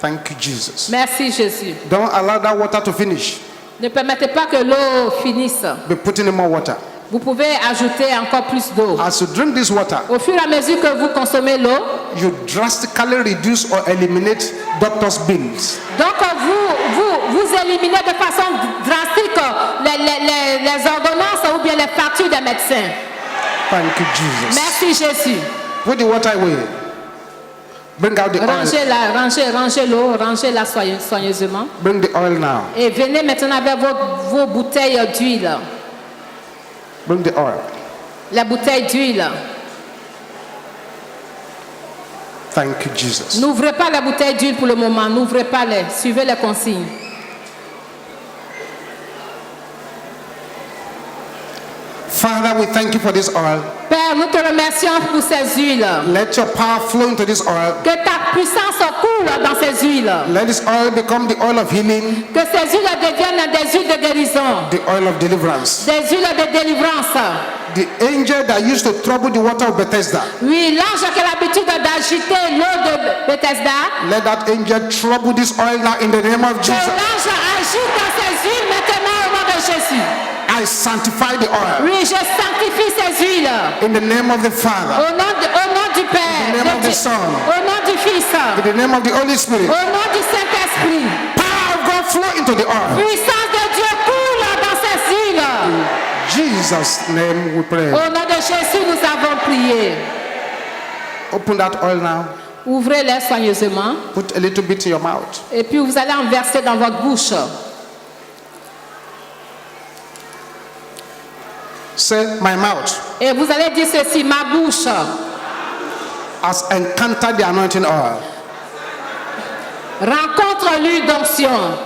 Thank you, Jesus. Merci Jésus. Don't allow that water to finish. Ne permettez pas que l'eau finisse. Be putting in more water. Vous pouvez ajouter encore plus d'eau. As you drink this water, Au fur et à mesure que vous consommez l'eau, you drastically reduce or eliminate doctor's bills. donc vous éliminez de façon drastique les ordonnances ou bien les factures des médecins. Thank you, Jesus. Merci Jésus. Put the water away. Bring out the oil. Rangez l'eau, rangez-la soigneusement. Bring the oil now. Et venez maintenant avec vos bouteilles d'huile. Bring the oil. La bouteille d'huile. Thank you, Jesus. N'ouvrez pas la bouteille d'huile pour le moment. N'ouvrez pas les. Suivez les consignes. Father, we thank you for this oil. Père, nous te remercions pour ces huiles. Let your power flow into this oil. Que ta puissance coule dans ces huiles. Let this oil become the oil of healing, Que ces huiles deviennent des huiles de guérison. the oil of deliverance. Des huiles de délivrance. The angel that used to trouble the water of Bethesda, Oui, l'ange qui a l'habitude d'agiter l'eau de Bethesda. let that angel trouble this oil now in the name of Que Jesus. l'ange agite dans ces huiles maintenant au nom de Jésus. I sanctify the oil Oui, je sanctifie ces huiles. in the name of the Father, Au nom du Père. In the name of the du- Son. Au nom du Fils. in the name of the Holy Spirit. Au nom du Saint-Esprit. Power of God flow into the oil. Puissance de Dieu coule dans ces huiles. Jesus' name we pray. Au nom de Jésus, nous avons prié. Open that oil now. Ouvrez-les soigneusement. Put a little bit in your mouth. Et puis vous allez en verser dans votre bouche. Say, my mouth Et vous allez dire ceci, ma bouche has encountered the anointing oil. rencontre l'huile d'onction.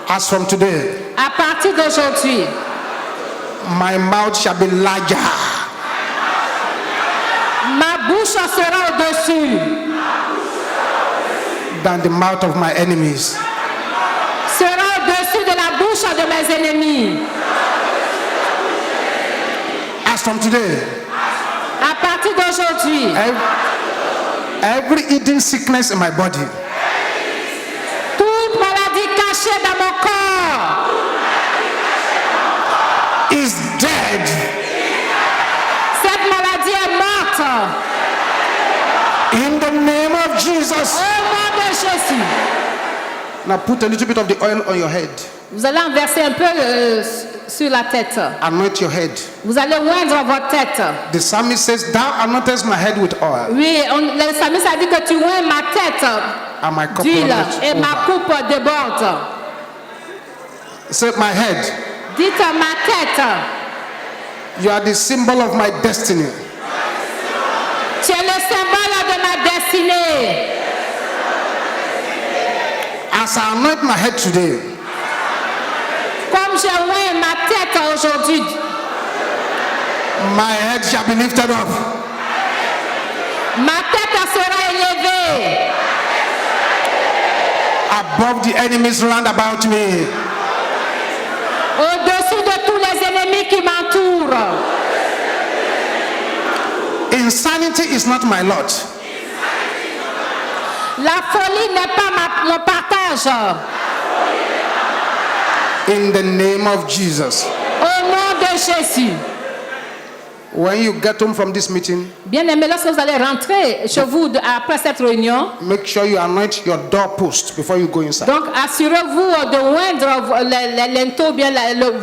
As from today, À partir d'aujourd'hui, my mouth shall be larger ma bouche sera au-dessus than the mouth of my enemies. sera au-dessus de la bouche de mes ennemis. As from today, À partir d'aujourd'hui, every hidden sickness in my body toute maladie cachée dans mon corps is dead. cette maladie est morte. In the name of Jesus. Au nom de Jésus. Now put a little bit of the oil on your head. Vous allez en verser un peu sur la tête. Anoint your head. Vous allez oindre votre tête. The psalmist says, Thou anointest my head with oil, Oui, le psalmiste a dit que tu oins ma tête and my cup d'huile runneth et ma over. coupe déborde. Say, my head, Dites ma tête, you are the symbol of my destiny. tu es le symbole de ma destinée. As I anoint my head today, Comme je oins ma tête aujourd'hui, my head shall be lifted up. ma tête sera élevée Above the enemies round about me. au-dessus de tous les ennemis qui m'entourent. Insanity is not my lot. La folie n'est pas mon partage. In the name of Jesus. Au nom de Jésus. When you get home from this meeting, Bien aimé, lorsque vous allez rentrer chez vous après cette réunion, make sure you anoint your doorpost before you go inside. donc assurez-vous de oindre les linteaux, bien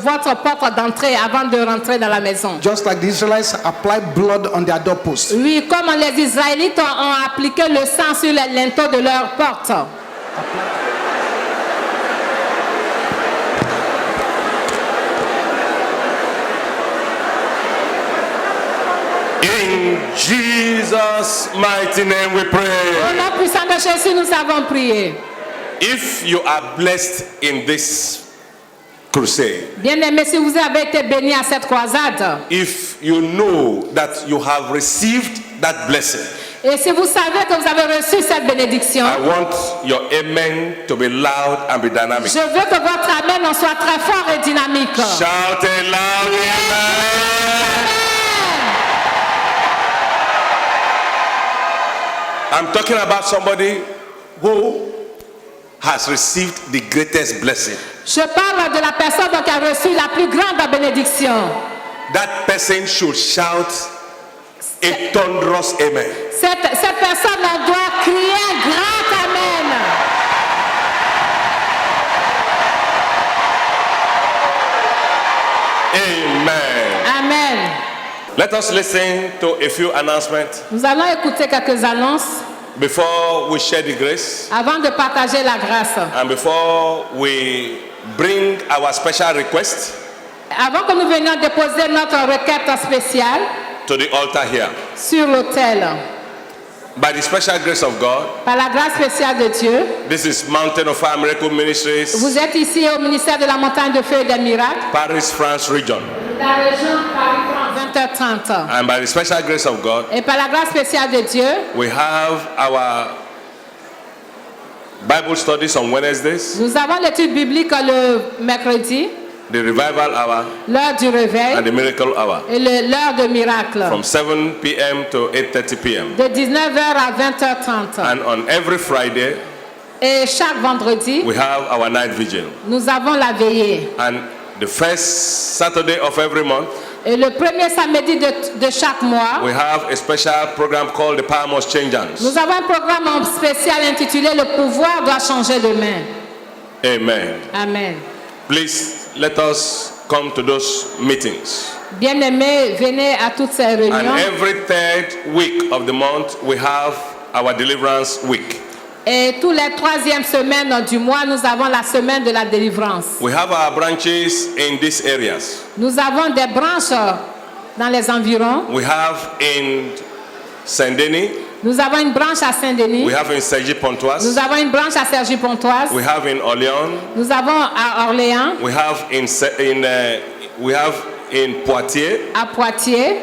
votre porte d'entrée avant de rentrer dans la maison. Just like the Israelites applied blood on their doorpost. Oui, comme les Israélites ont appliqué le sang sur les linteaux de leur porte. In Jesus' mighty name we Au pray. nom puissant de Jésus, nous avons prié. If you are blessed in this crusade, Bien aimé, si vous avez été bénis à cette croisade, if you know that you have received that blessing, Et si vous savez que vous avez reçu cette bénédiction, I want your amen to be loud and be dynamic. je veux que votre amen en soit très fort et dynamique. Shout a loud amen. I'm talking about somebody who has received the greatest blessing. Je parle de la personne qui a reçu la plus grande bénédiction. That person should shout a thunderous amen. Cette personne doit crier un grand amen. Amen. Amen. Let us listen to a few announcements Nous allons écouter quelques annonces before we share the grace avant de partager la grâce. and before we bring our special request Avant que nous venions déposer notre requête spéciale to the altar here. sur l'autel. By the special grace of God, Par la grâce spéciale de Dieu, this is Mountain of Fire Miracle Ministries, vous êtes ici au ministère de la montagne de feu et des miracles, Paris, France region. la région Paris 20h30. And by the special grace of God, Et par la grâce spéciale de Dieu, we have our Bible studies on Wednesdays, nous avons l'étude biblique le mercredi, the revival hour, l'heure du réveil and the miracle hour et l'heure de miracle, from 7 p.m. to 8:30 p.m. de 19h à 20h30. And on every Friday, Et chaque vendredi, we have our night vigil. nous avons la veillée. And the first Saturday of every month, Et le premier samedi de chaque mois, we have a special program called the Power Must Change Hands. nous avons un programme spécial intitulé « Le pouvoir doit changer de main Amen. ». Amen. Please let us come to those meetings. Bien-aimés, venez à toutes ces And réunions. every third week of the month, we have our deliverance week. Et tous les troisièmes semaines du mois, nous avons la semaine de la délivrance. We have our branches in these areas. Nous avons des branches dans les environs. We have in Saint-Denis, Nous avons une branche à Saint-Denis. we have in Nous Cergy-Pontoise, avons une branche à Cergy-Pontoise. we have in Orléans, Nous avons à Orléans, we have in Poitiers, à Poitiers,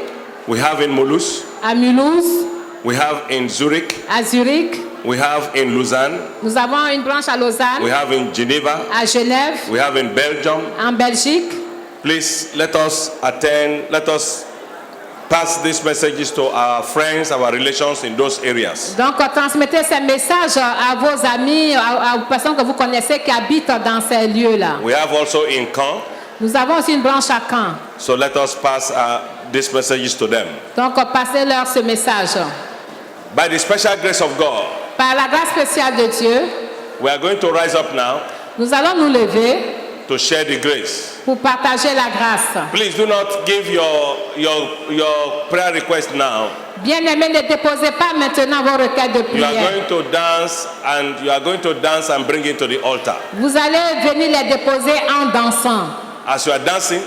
we have in Mulhouse, à Mulhouse, we have in Zurich, à Zurich. we have in Lausanne, Nous avons une branche à we Lausanne, have in Geneva, à Genève, we have in Belgium. en Belgique. Please let us pass these messages to our friends, our relations in those areas. Donc, transmettez ces messages à vos amis, aux personnes que vous connaissez qui habitent dans ces lieux-là. We have also in Caen, Nous avons aussi une branche à Caen. so let us pass these messages to them. Donc, passez-leur ce message. By the special grace of God, Par la grâce spéciale de Dieu, we are going to rise up now nous allons nous lever to share the grace. pour partager la grâce. Please do not give your prayer request now. Bien-aimés, ne déposez pas maintenant vos requêtes de You are prière. going to dance and bring it to the altar. Vous allez venir les déposer en dansant. As you are dancing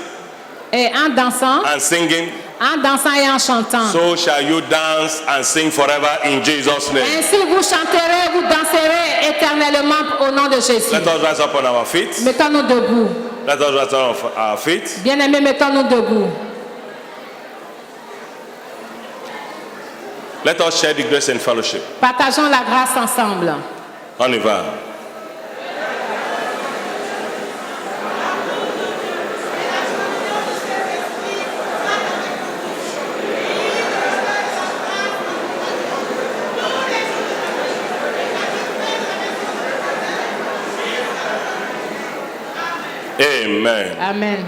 Et en dansant, and singing, et en chantant. so shall you dance and sing forever in Jesus' name. Ainsi vous chanterez, vous danserez éternellement au nom de Jésus. Let us rise up on our feet. Mettons-nous debout. Let us rise up on our feet. Bien-aimés, mettons-nous debout. Let us share the grace and fellowship. Partageons la grâce ensemble. On y va. Amen. Amen.